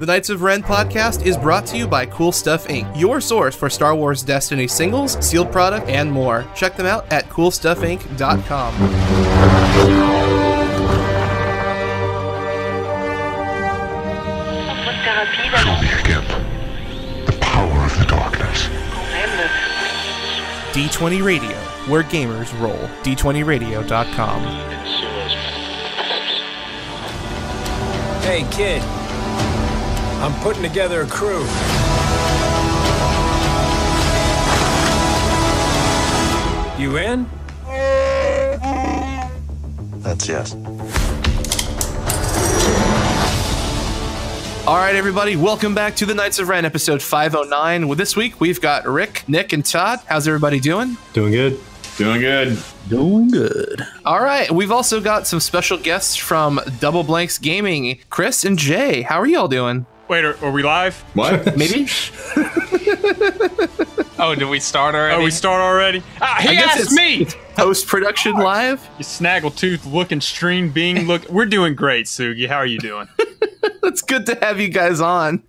The Knights of Ren podcast is brought to you by Cool Stuff Inc., your source for Star Wars Destiny singles, sealed product, and more. Check them out at coolstuffinc.com. Show me again the power of the darkness. D20 Radio, where gamers roll. D20radio.com. Hey, kid. I'm putting together a crew. You in? That's yes. All right, everybody, welcome back to the Knights of Ren, episode 509. Well, this week, we've got Rick, Nick, and Todd. How's everybody doing? Doing good. Doing good. Doing good. All right, we've also got some special guests from Double Blanks Gaming, Chris and Jay. How are y'all doing? Wait, are we live? What? Maybe? Oh, did we start already? Oh, we start already? He asked me! Post-production live? You snaggletooth looking stream being look. We're doing great, Sugi. How are you doing? It's good to have you guys on.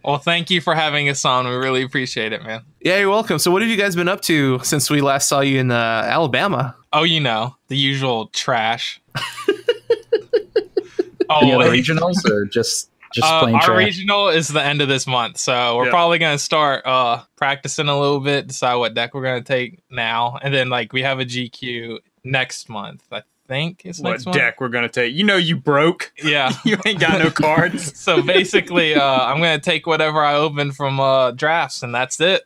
Well, thank you for having us on. We really appreciate it, man. Yeah, you're welcome. So what have you guys been up to since we last saw you in Alabama? Oh, you know, the usual trash. Any other regionals or just plain trash? Our regional is the end of this month, so we're probably going to start practicing a little bit, decide what deck we're going to take now, and then like we have a GQ next month. I think it's next month. What deck we're going to take? You know you broke. Yeah. You ain't got no cards. So basically, I'm going to take whatever I open from drafts, and that's it.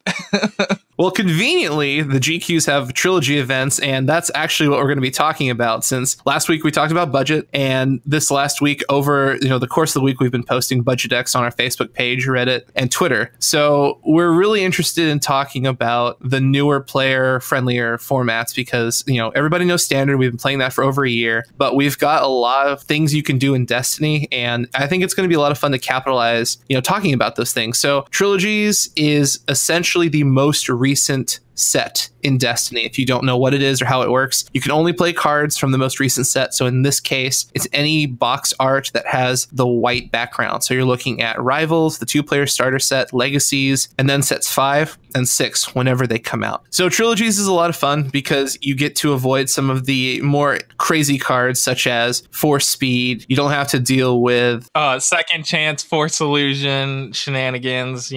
Well, conveniently, the GQs have Trilogy events, and that's actually what we're going to be talking about, since last week we talked about budget, and this last week, over the course of the week, we've been posting budget decks on our Facebook page, Reddit, and Twitter. So we're really interested in talking about the newer, player-friendlier formats because, everybody knows Standard. We've been playing that for over a year, but we've got a lot of things you can do in Destiny, and I think it's going to be a lot of fun to capitalize, talking about those things. So Trilogies is essentially the most recent set in Destiny. If you don't know what it is or how it works, you can only play cards from the most recent set. So in this case, it's any box art that has the white background. So you're looking at Rivals, the 2-player starter set, Legacies, and then sets 5 and 6 whenever they come out. So Trilogies is a lot of fun because you get to avoid some of the more crazy cards such as Force Speed. You don't have to deal with Second Chance, Force Illusion, shenanigans,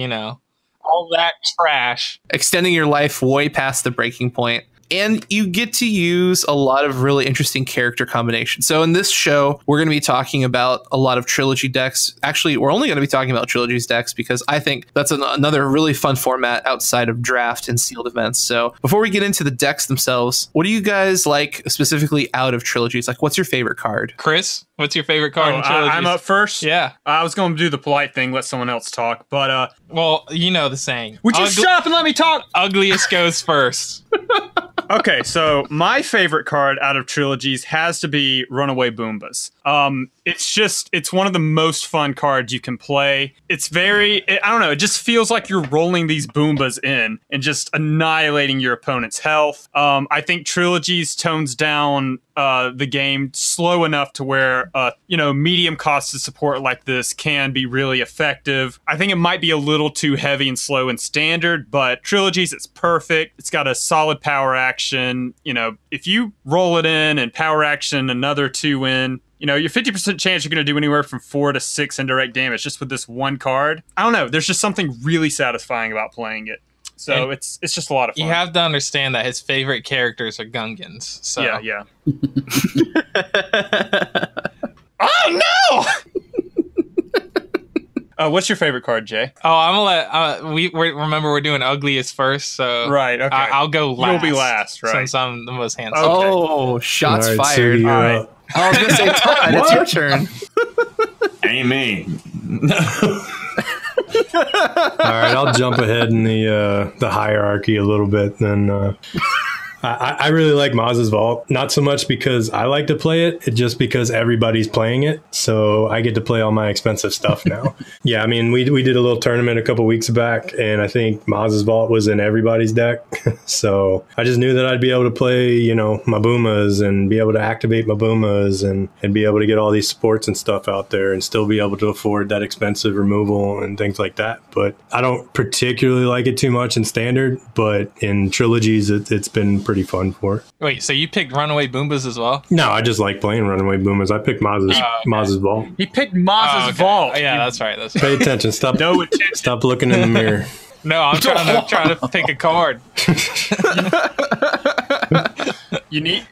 all that trash. Extending your life way past the breaking point. And you get to use a lot of really interesting character combinations. So in this show, we're going to be talking about a lot of Trilogy decks. Actually, we're only going to be talking about Trilogy's decks because I think that's another really fun format outside of draft and sealed events. So before we get into the decks themselves, what do you guys like specifically out of Trilogies? Like, what's your favorite card? Chris, what's your favorite card in Trilogies? I'm up first? Yeah. I was going to do the polite thing, let someone else talk, but... Well, you know the saying. Would you shut up and let me talk? Ugliest goes first. Okay, so my favorite card out of Trilogies has to be Runaway Boombas. It's one of the most fun cards you can play. It's I don't know, it just feels like you're rolling these Boombas in and just annihilating your opponent's health. I think Trilogies tones down the game slow enough to where, medium cost of support like this can be really effective. I think it might be a little too heavy and slow in Standard, but Trilogies, it's perfect. It's got a solid power action. If you roll it in and power action another 2 in, your 50% chance you're going to do anywhere from 4 to 6 indirect damage just with this one card. I don't know. There's just something really satisfying about playing it. So it's just a lot of fun. You have to understand that his favorite characters are Gungans. So. Yeah. Oh, no! What's your favorite card, Jay? Oh, I'm gonna let we're doing ugliest first, so right. Okay, I'll go last. You'll be last, right? Since I'm the most handsome. Okay. Oh, shots fired! So All right. I was gonna say, Todd, it's your turn. Ain't me. All right, I'll jump ahead in the hierarchy a little bit. Then I really like Maz's Vault, not so much because I like to play it, it's just because everybody's playing it, so I get to play all my expensive stuff now. Yeah, I mean, we did a little tournament a couple weeks back, and I think Maz's Vault was in everybody's deck, so I just knew that I'd be able to play, you know, my Boomas and be able to activate my Boomas and be able to get all these supports and stuff out there and still be able to afford that expensive removal and things like that. But I don't particularly like it too much in Standard, but in Trilogies, it's been pretty fun for it. Wait, so you picked Runaway Boombas as well? No, I just like playing Runaway Boomas. I picked Maz's Vault. He picked Maz's Vault. Oh, yeah, that's right. That's right. Pay attention. Stop. No attention. Stop looking in the mirror. No, I'm trying to pick a card. You need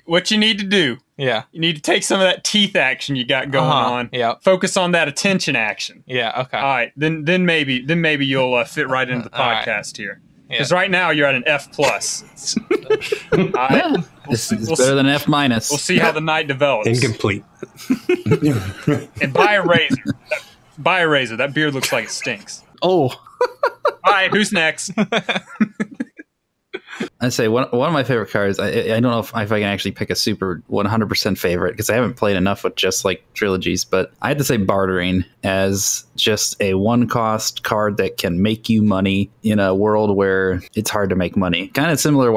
to do. Yeah. You need to take some of that teeth action you got going on. Yeah. Focus on that attention action. Yeah. Okay. All right. Then maybe you'll fit right into the podcast here. Because right now you're at an F+. All right. It's better than F-. We'll see how the night develops. Incomplete. And buy a razor. Buy a razor. That beard looks like it stinks. Oh. All right. Who's next? I'd say one of my favorite cards. I don't know if I can actually pick a super 100% favorite because I haven't played enough with just like Trilogies, but I had to say Bartering as just a one-cost card that can make you money in a world where it's hard to make money. Kind of similar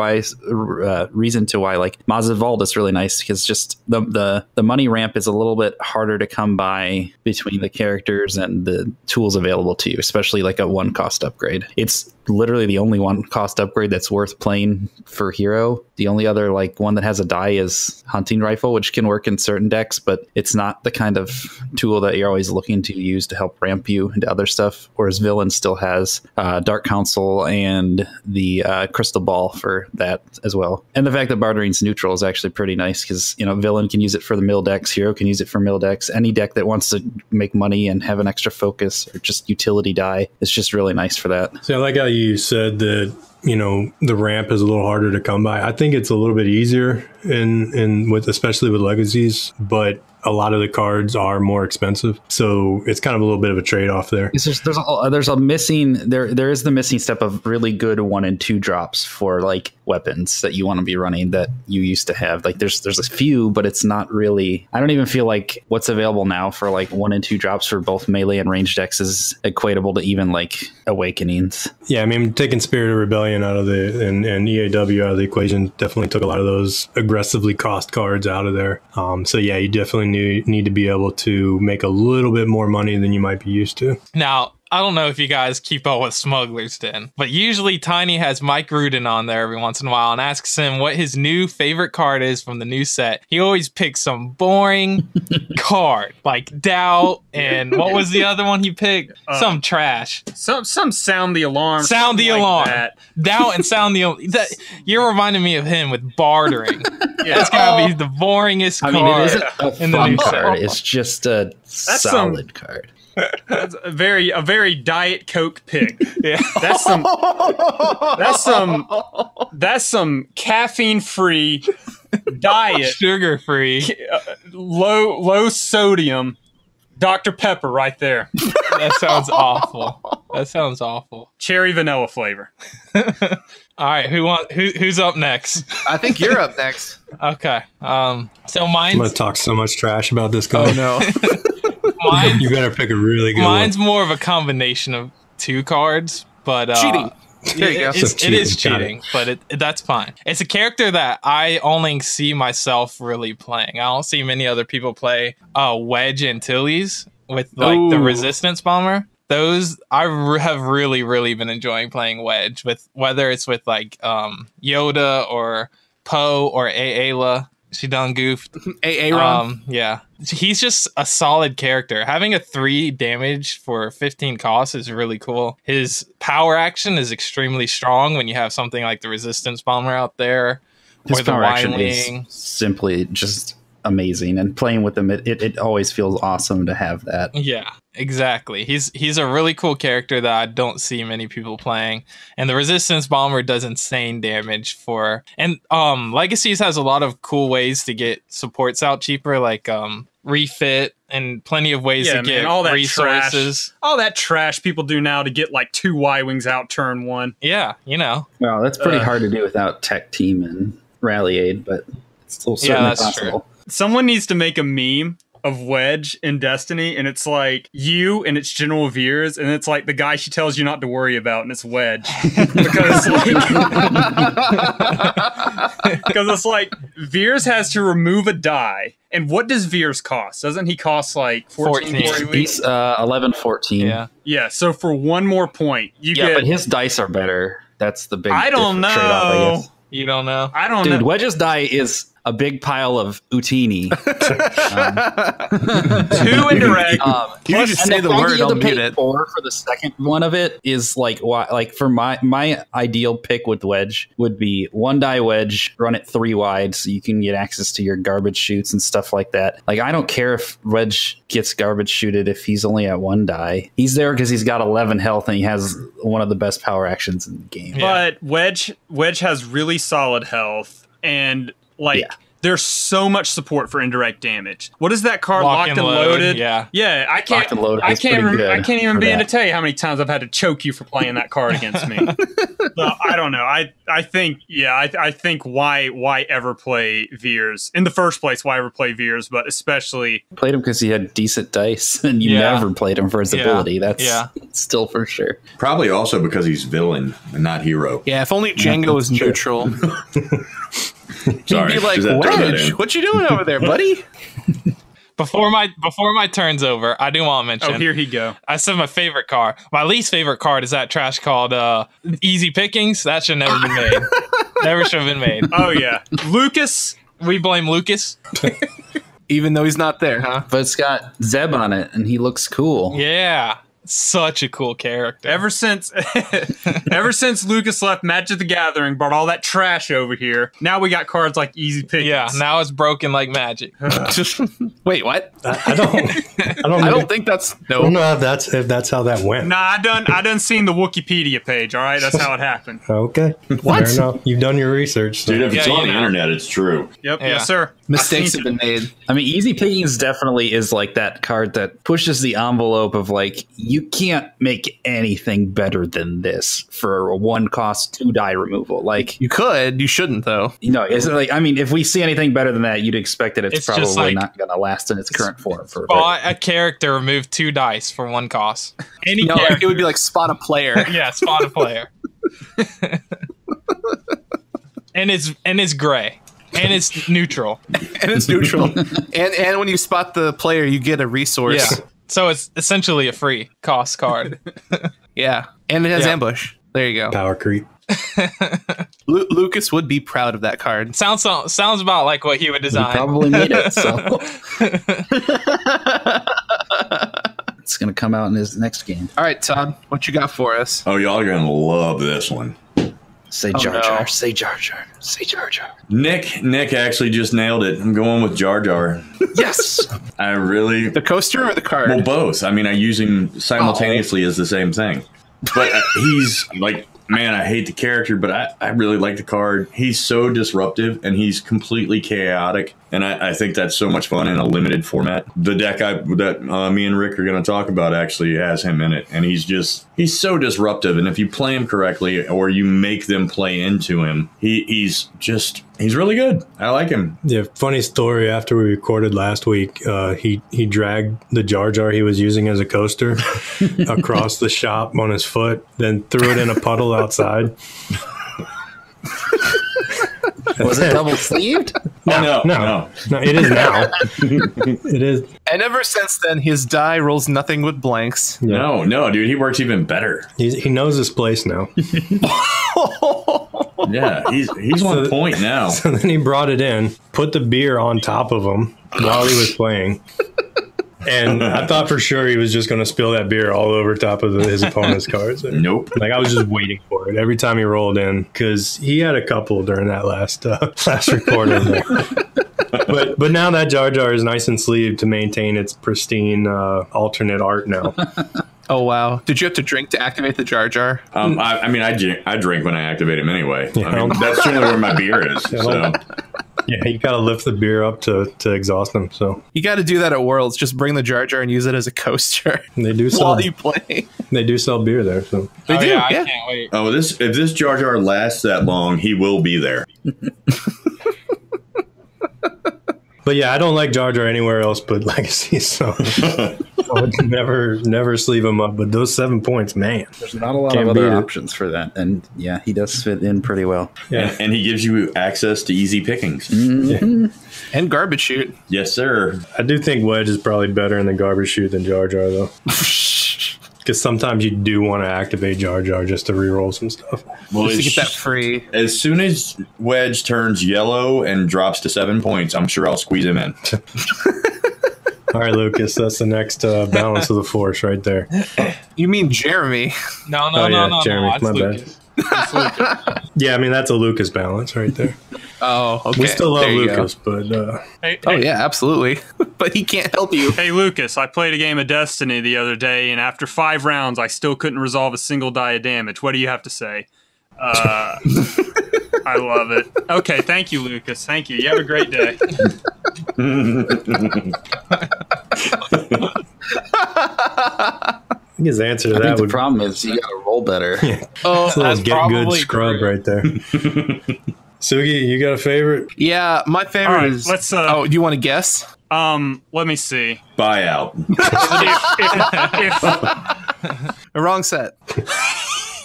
reason to why like Maz's Vault is really nice because just the money ramp is a little bit harder to come by between the characters and the tools available to you, especially like a one-cost upgrade. It's literally the only one-cost upgrade that's worth playing for hero. The only other like one that has a die is Hunting Rifle, which can work in certain decks, but it's not the kind of tool that you're always looking to use to help ramp you into other stuff. Whereas Villain still has Dark Council and the Crystal Ball for that as well. And the fact that Bartering's neutral is actually pretty nice because, you know, Villain can use it for the mill decks, Hero can use it for mill decks. Any deck that wants to make money and have an extra focus or just utility die, it's just really nice for that. So I like how you said that, you know, the ramp is a little harder to come by. I think it's a little bit easier especially with legacies, but a lot of the cards are more expensive, so it's kind of a little bit of a trade-off there. There is the missing step of really good 1 and 2 drops for like weapons that you want to be running that you used to have. Like there's a few, but it's not really. I don't even feel like what's available now for like 1 and 2 drops for both melee and ranged decks is equatable to even like Awakenings. Yeah, I mean, taking Spirit of Rebellion out of and EAW out of the equation definitely took a lot of those aggressively cost cards out of there. So yeah, you definitely need to be able to make a little bit more money than you might be used to. Now, I don't know if you guys keep up with Smuggler's Den, but usually Tiny has Mike Rudin on there every once in a while and asks him what his new favorite card is from the new set. He always picks some boring card, like Doubt, and what was the other one he picked? Some trash. Some Sound the Alarm. Sound the Alarm. That. Doubt and Sound the Alarm. You're reminding me of him with Bartering. Yeah. That's gotta be the boringest card. I mean, it isn't a in the fun new card. set. It's just a solid card. That's a very Diet Coke pick. Yeah. That's some caffeine free diet, sugar free, low sodium Dr. Pepper right there. That sounds awful. Cherry vanilla flavor. All right, who's up next? I think you're up next. Okay. So mine's... I'm going to talk so much trash about this card. Oh, no. You better pick a really good Mine's one. more of a combination of 2 cards, but... cheating. There you go. It is cheating, but that's fine. It's a character that I only see myself really playing. I don't see many other people play Wedge Antilles with like the Resistance Bomber. Those I have really been enjoying playing Wedge with, whether it's with like Yoda or Poe or Ayla. She done goofed. Aaron. Yeah. He's just a solid character. Having a 3 damage for 15 costs is really cool. His power action is extremely strong when you have something like the Resistance Bomber out there. His or the power action Y-Wing. is simply just amazing, and playing with him, it always feels awesome to have that. Yeah, exactly. He's a really cool character that I don't see many people playing, and the Resistance Bomber does insane damage for. And Legacies has a lot of cool ways to get supports out cheaper, like refit and plenty of ways to get all that resources. Trash. All that trash people do now to get like 2 Y-Wings out turn 1. Yeah, you know. Well, that's pretty hard to do without tech team and rally aid, but it's still certainly that's possible. Someone needs to make a meme of Wedge in Destiny, and it's like you and it's General Veers, and it's like the guy she tells you not to worry about, and it's Wedge. Because it's like Veers has to remove a die. And what does Veers cost? Doesn't he cost like 14? He's 11, 14. Yeah. Yeah, so for one more point, you get... but his dice are better. That's the big I don't know. trade-off, I guess. You don't know? I don't know. Dude, Wedge's die is a big pile of Utini. Too indirect. You just say the word, I'll mute it. 4 for the second one of it is like for my ideal pick with Wedge would be 1 die Wedge, run it 3 wide so you can get access to your garbage shoots and stuff like that. Like, I don't care if Wedge gets garbage shooted if he's only at 1 die. He's there because he's got 11 health and he has one of the best power actions in the game. But Wedge has really solid health, and there's so much support for indirect damage. What is that card? Locked and loaded? Yeah. Yeah, I can't. Locked and Loaded I is pretty can't. good I can't even for begin to that. tell you how many times I've had to choke you for playing that card against me. So, I don't know. I think. Yeah. I think why ever play Veers in the first place? Why ever play Veers? But especially Played him because he had decent dice, and you Yeah. never played him for his Yeah. ability. That's Yeah. still for sure. Probably also because he's villain and not hero. Yeah, if only Django was neutral. Sorry, He'd be like, just had to throw that Wedge, in. what you doing over there, buddy? Before my turn's over, I do want to mention. oh, here he go. I said my favorite card. My least favorite card is that trash called Easy Pickings. That should never be made. Never should have been made. Oh yeah, Lucas. We blame Lucas. Even though he's not there, huh? But it's got Zeb on it, and he looks cool. Yeah. Such a cool character. Ever since Lucas left Magic the Gathering, brought all that trash over here. Now we got cards like Easy Pickings. Yeah, now it's broken like magic. Wait, what? I don't think that's I don't know if that's how that went. Nah, I done seen the Wikipedia page. All right, that's how it happened. Okay, What? fair enough. You've done your research. So. Dude, if it's Yeah, on you the know. internet, it's true. Yep, Yeah. yes, sir. Mistakes I've have seen been made. I mean, Easy Pickings definitely is like that card that pushes the envelope of like, you can't make anything better than this for a 1 cost 2 die removal. Like, You could, you shouldn't though. you know, it's like, I mean, if we see anything better than that, you'd expect that it's It's just probably like- not going to last in its current form for a bit. Spot a character, remove 2 dice for 1 cost. Any No, character. it would be like spot a player. Yeah, spot a player. and it's gray. And it's neutral. And it's neutral. and when you spot the player, you get a resource. Yeah. So it's essentially a free cost card. Yeah. And it has Yeah. ambush. There you go. Power creep. Lucas would be proud of that card. Sounds about like what he would We design. probably made it, so. It's going to come out in his next game. All right, Todd, what you got for us? Oh, y'all are gonna love this one. Say Oh, Jar no. Jar, say Jar Jar, say Jar Jar. Nick actually just nailed it. I'm going with Jar Jar. Yes. I really The coaster or the card? well both. I mean, I use him simultaneously as the same thing. But he's like, man, I hate the character, but I really like the card. He's so disruptive and he's completely chaotic. And I think that's so much fun in a limited format. The deck that me and Rick are going to talk about actually has him in it. And he's so disruptive. And if you play him correctly or you make them play into him, he's really good. I like him. Yeah, funny story. After we recorded last week, he dragged the Jar Jar he was using as a coaster across the shop on his foot, then threw it in a puddle outside. Was it double sleeved? No. No, it is now. It is. And ever since then, his die rolls nothing but blanks. No, dude, he works even better. He knows his place now. Yeah, he's on point now. So then he brought it in, put the beer on top of him while he was playing. And I thought for sure he was just going to spill that beer all over top of his opponent's cards. Nope. Like, I was just waiting for it every time he rolled in, because he had a couple during that last recording there. But now that Jar Jar is nice and sleeved to maintain its pristine alternate art now. Oh, wow. Did you have to drink to activate the Jar Jar? I drink when I activate him anyway. Yeah. I mean, that's generally where my beer is. So. Yeah, you got to lift the beer up to exhaust them. So You got to do that at Worlds. Just bring the Jar Jar and use it as a coaster they do sell while you play. they do sell beer there. So They do, I yeah. can't wait. Oh, if this Jar Jar lasts that long, he will be there. But yeah, I don't like Jar Jar anywhere else but Legacy, so I would never sleeve him up. But those 7 points, man. There's not a lot of other options for that. And yeah, he does fit in pretty well. Yeah. And he gives you access to easy pickings. Mm-hmm. Yeah. And garbage chute. Yes, sir. I do think Wedge is probably better in the garbage chute than Jar Jar, though. Because sometimes you do want to activate Jar Jar just to reroll some stuff. Well, Just to get that free. as soon as Wedge turns yellow and drops to 7 points, I'm sure I'll squeeze him in. All right, Lucas, that's the next balance of the force right there. You mean Jeremy? No, Jeremy, it's my Lucas. bad. Yeah, I mean, that's a Lucas balance right there. Oh, okay. We still love There you Lucas, but Hey, Oh yeah, absolutely. But he can't help you. Hey Lucas, I played a game of Destiny the other day, and after 5 rounds, I still couldn't resolve a single die of damage. What do you have to say? I love it. Okay, thank you, Lucas. Thank you. You have a great day. I think his answer to I think that the would problem is you got to roll better. Oh, it's a little that's get good probably scrub true. right there. Sugi, you got a favorite? yeah. My favorite All right, is. let's, oh, do you want to guess? Let me see. Buyout. If Wrong set.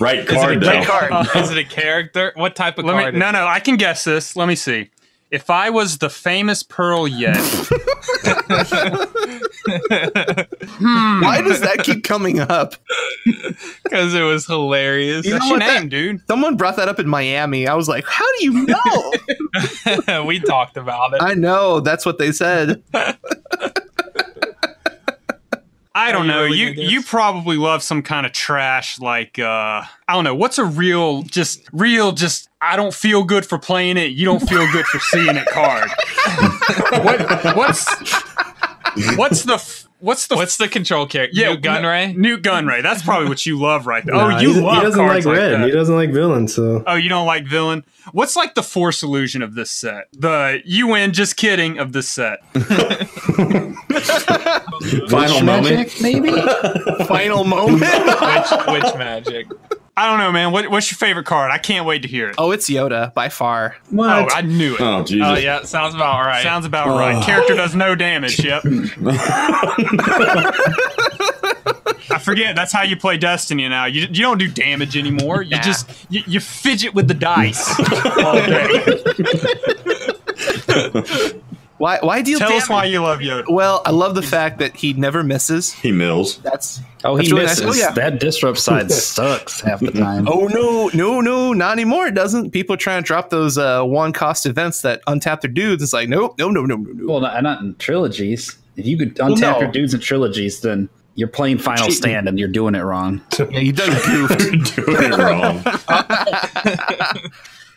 Right card, though. Right card. Is it a character? What type of card? no, I can guess this. Let me see. If I was the famous Pearl Yeti, Why does that keep coming up? Because it was hilarious. You that's know your what, name, dude. Someone brought that up in Miami. I was like, how do you know? We talked about it. I know. That's what they said. I don't know. really You gonna guess? you probably love some kind of trash like I don't know. What's a real I don't feel good for playing it. You don't feel good for seeing it card. What's the control character? Newt Gunray? Newt Gunray. That's probably what you love right there. Nah, Oh, you love he doesn't cards like like red. that. He doesn't like villain, so Oh, you don't like villain? What's like the Force illusion of this set? The you win, just kidding of this set. Final moment. Maybe? Final moment. Which magic? I don't know, man. What's your favorite card? I can't wait to hear it. Oh, it's Yoda by far. Oh, I knew it. Oh, Jesus. Oh yeah, sounds about right. Sounds about right. Character does no damage. Yep. I forget. That's how you play Destiny now. You don't do damage anymore. You just you fidget with the dice all day. Why deal Tell damage? us why you love Yoda. Well, I love the fact that he never misses. He mills. That's Oh, That's he really misses. nice. Oh, yeah. That disrupt side sucks half the time. oh no, not anymore. It doesn't. People are trying to drop those one cost events that untap their dudes. It's like no. Well, not in trilogies. If you could untap your dudes in trilogies, then you're playing Final Cheating. Stand and you're doing it wrong. Yeah, you done goofed. Doing it wrong.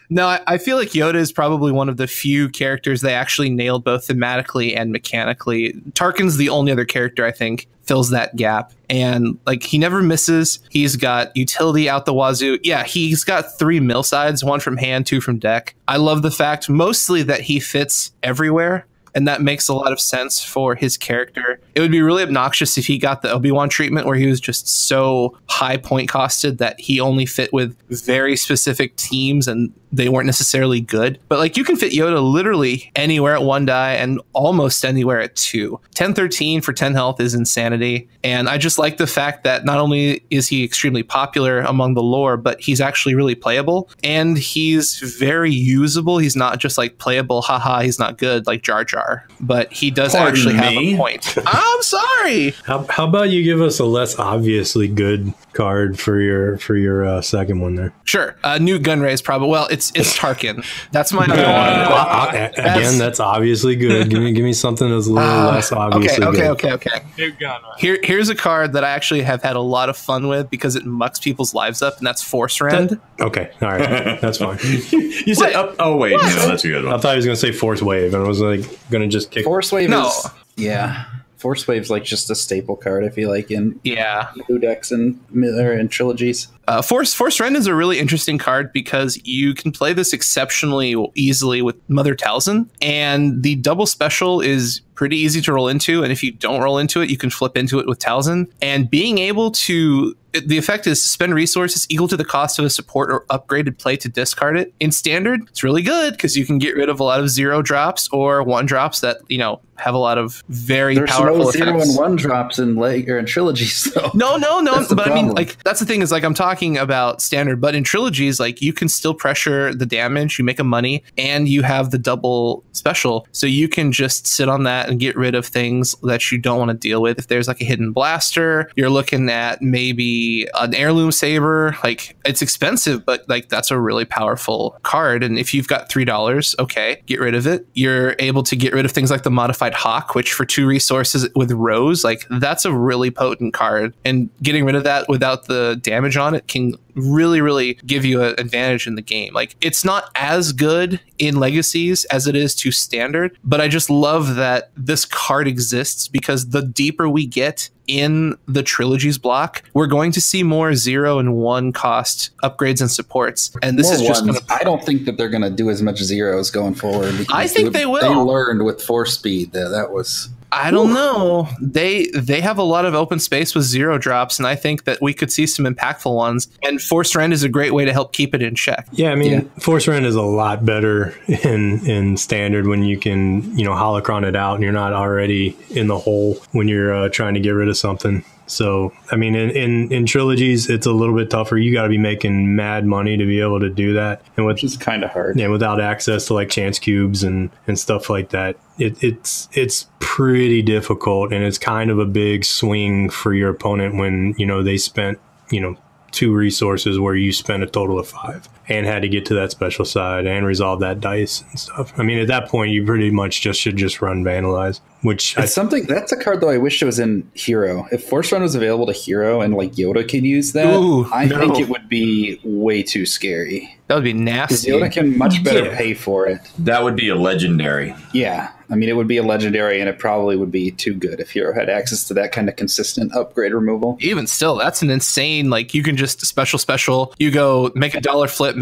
No, I feel like Yoda is probably one of the few characters they actually nailed both thematically and mechanically. Tarkin's the only other character I think fills that gap. And like he never misses. He's got utility out the wazoo. Yeah, he's got 3 mill sides, 1 from hand, 2 from deck. I love the fact mostly that he fits everywhere. And that makes a lot of sense for his character. It would be really obnoxious if he got the Obi-Wan treatment where he was just so high point costed that he only fit with very specific teams and they weren't necessarily good. But like you can fit Yoda literally anywhere at 1 die and almost anywhere at 2. 10-13 for 10 health is insanity. And I just like the fact that not only is he extremely popular among the lore, but he's actually really playable and he's very usable. He's not just like playable, haha, he's not good like Jar Jar. But he does actually have a point. I'm sorry. How about you give us a less obviously good card for your second one there? Sure. Newt Gunray is probably it's Tarkin. That's my other one. Again, that's obviously good. Give me something that's a little less obviously good. Okay. Newt Gunray. Here's a card that I actually have had a lot of fun with because it mucks people's lives up, and that's Force Rend. Okay, all right, that's fine. You said, oh, wait. No, that's a good I one. thought he was going to say Force Wave, and I was like going to just kick. Force Wave No. is... Yeah. Force Wave's like just a staple card, I feel like, in Yeah. blue decks and trilogies. Force Ren is a really interesting card because you can play this exceptionally easily with Mother Talzin, and the double special is pretty easy to roll into, and if you don't roll into it, you can flip into it with Talzin. And being able to, the effect is spend resources equal to the cost of a support or upgraded play to discard it. In Standard, it's really good because you can get rid of a lot of 0 drops or 1 drops that, you know, have a lot of very powerful no 0 effects. and 1 drops in in Trilogies, though. No. That's the But I mean, problem. like, that's the thing is, like, I'm talking about Standard, but in Trilogies, like, you can still pressure the damage, you make a money, and you have the double special. So you can just sit on that and get rid of things that you don't want to deal with. If there's like a hidden blaster, you're looking at maybe an heirloom saber. Like, it's expensive, but like, that's a really powerful card. And if you've got $3, okay, get rid of it. You're able to get rid of things like the modified Hawk, which for 2 resources with Rose, like, that's a really potent card. And getting rid of that without the damage on it can really give you an advantage in the game. Like, it's not as good in Legacies as it is to Standard, but I just love that this card exists because the deeper we get in the Trilogies block, we're going to see more 0 and 1 cost upgrades and supports. And this More is just ones. gonna, I don't think that they're going to do as much zeros going forward. because I think they will. They learned with Force Speed that was... I don't know. They have a lot of open space with 0 drops, and I think that we could see some impactful ones. And Force Rend is a great way to help keep it in check. Yeah, I mean, Force Rend is a lot better in Standard when you can, you know, holocron it out and you're not already in the hole when you're trying to get rid of something. So, I mean, in Trilogies, it's a little bit tougher. You got to be making mad money to be able to do that. And Which is kind of hard. Yeah, without access to like chance cubes and stuff like that, it's pretty difficult, and it's kind of a big swing for your opponent when, you know, they spent, you know, 2 resources where you spent a total of 5 and had to get to that special side and resolve that dice and stuff. I mean, at that point, you pretty much should just run Vandalize, which that's a card though I wish it was in Hero. If Force Run was available to Hero and like Yoda could use that, I think it would be way too scary. That would be nasty. Yoda can much better pay for it. That would be a legendary. Yeah. I mean, it would be a legendary, and it probably would be too good if Hero had access to that kind of consistent upgrade removal. Even still, that's an insane, like, you can just special, you go make a dollar flip,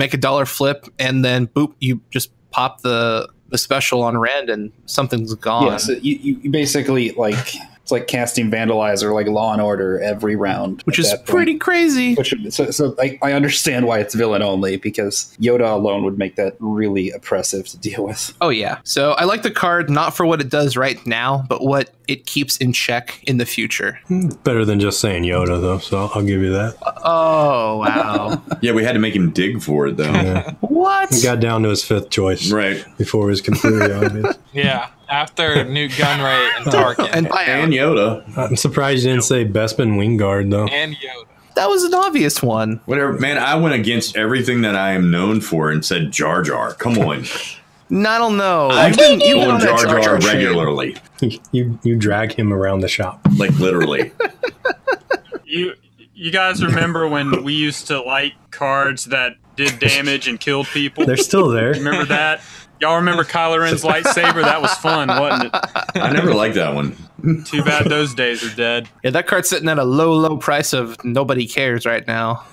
and then boop, you just pop the special on Rend and something's gone. Yeah, so you basically, like, it's like casting Vandalize or like Law and Order every round. Which is pretty crazy. So I understand why it's villain only, because Yoda alone would make that really oppressive to deal with. Oh, yeah. So I like the card, not for what it does right now, but what it keeps in check in the future. better than just saying Yoda, though, so I'll give you that. Oh, wow. Yeah, we had to make him dig for it, though. Yeah. What? He got down to his 5th choice Right. before it was completely obvious. Yeah, after Newt Gunray and Tarkin And Yoda. I'm surprised you didn't say Bespin Wingard, though. and Yoda. that was an obvious one. Whatever, man, I went against everything that I am known for and said Jar Jar. Come on. No, I don't know. I've You've been on going that Jar Jar train. regularly. You drag him around the shop. Like, literally. You guys remember when we used to like cards that did damage and killed people? They're still there. Remember that? Y'all remember Kylo Ren's lightsaber? That was fun, wasn't it? I never liked that one. Too bad those days are dead. Yeah, that card's sitting at a low price of nobody cares right now.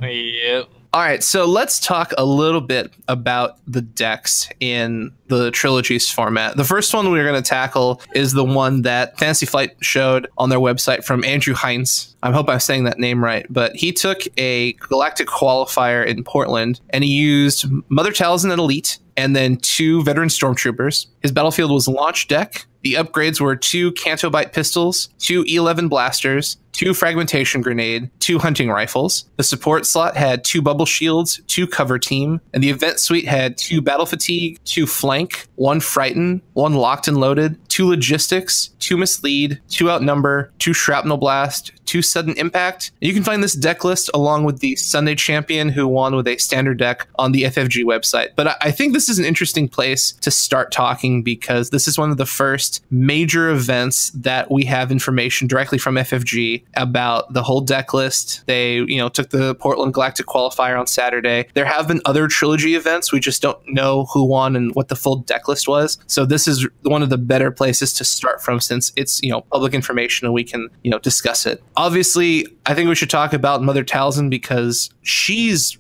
Yep. All right, so let's talk a little bit about the decks in the Trilogies format. The first one we're going to tackle is the one that Fantasy Flight showed on their website from Andrew Hines. I hope I'm saying that name right, but he took a Galactic Qualifier in Portland and he used Mother Talzin at Elite and then 2 Veteran Stormtroopers. His battlefield was Launch Deck. The upgrades were 2 Canto Bite pistols, 2 E11 blasters, 2 Fragmentation Grenade, 2 Hunting Rifles. The support slot had 2 Bubble Shields, 2 Cover Team, and the event suite had 2 Battle Fatigue, 2 Flank, 1 Frighten, 1 Locked and Loaded, 2 Logistics, 2 Mislead, 2 Outnumber, 2 Shrapnel Blast, 2 Sudden Impact. You can find this deck list along with the Sunday Champion who won with a standard deck on the FFG website. But I think this is an interesting place to start talking because this is one of the first major events that we have information directly from FFG about the whole deck list. They, took the Portland Galactic Qualifier on Saturday. There have been other Trilogy events. We just don't know who won and what the full deck list was. So this is one of the better places to start from since it's, public information and we can, discuss it. obviously, I think we should talk about Mother Talzin because she's.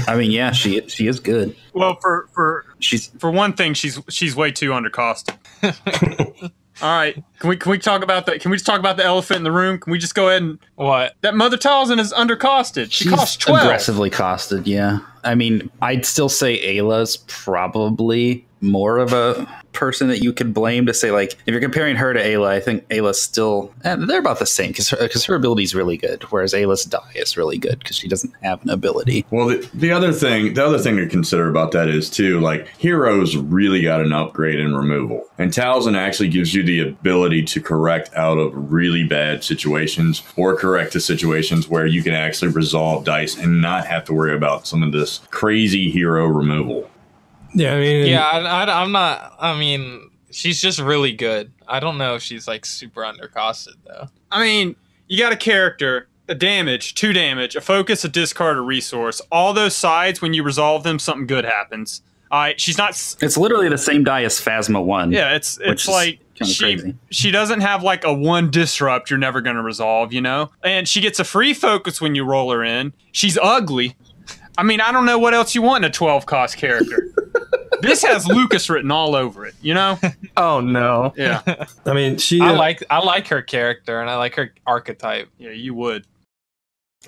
I mean, yeah, she is good. Well, for one thing, she's way too undercosted. All right, can we talk about that? Can we just talk about the elephant in the room? Can we just go ahead and What? that Mother Talzin is undercosted? She She's costs 12. aggressively costed, yeah. I mean, I'd still say Ayla's probably more of a person that you could blame to say, like, if you're comparing her to Ayla, I think Ayla's still, they're about the same because her ability is really good, whereas Ayla's die is really good because she doesn't have an ability. Well, the other thing to consider about that is too, like, heroes really got an upgrade in removal, and Talzin actually gives you the ability to correct out of really bad situations or correct to situations where you can actually resolve dice and not have to worry about some of this crazy hero removal. Yeah, I mean, Yeah, I'm not. I mean, she's just really good. I don't know if she's like super undercosted though. I mean, you got a character, a damage, 2 damage, a focus, a discard, a resource. All those sides, when you resolve them, something good happens. She's not. It's literally the same die as Phasma 1. Yeah, it's like crazy. She doesn't have like a 1 disrupt you're never going to resolve, you know? And she gets a free focus when you roll her in. She's ugly. I mean, I don't know what else you want in a 12 cost character. This has Lucas written all over it, you know? Oh no. Yeah. I mean, I like her character and I like her archetype. Yeah, you would.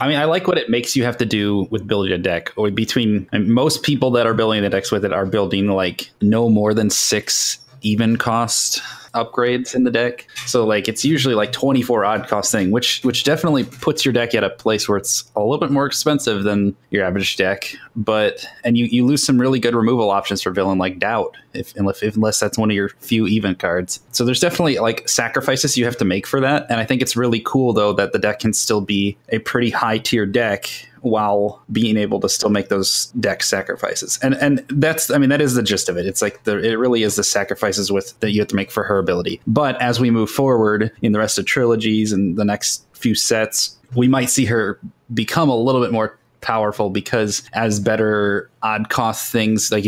I mean, I like what it makes you have to do with building a deck. Or between most people that are building the decks with it are building like no more than 6 even cost upgrades in the deck. So like it's usually like 24 odd cost thing, which definitely puts your deck at a place where it's a little bit more expensive than your average deck. And you lose some really good removal options for villain like Doubt, unless that's one of your few event cards. So there's definitely like sacrifices you have to make for that. And I think it's really cool though that the deck can still be a pretty high tier deck while being able to still make those deck sacrifices. And that's, I mean, that is the gist of it. It's like it really is the sacrifices that you have to make for her ability. But as we move forward in the rest of Trilogies and the next few sets, we might see her become a little bit more powerful because as better odd cost things, like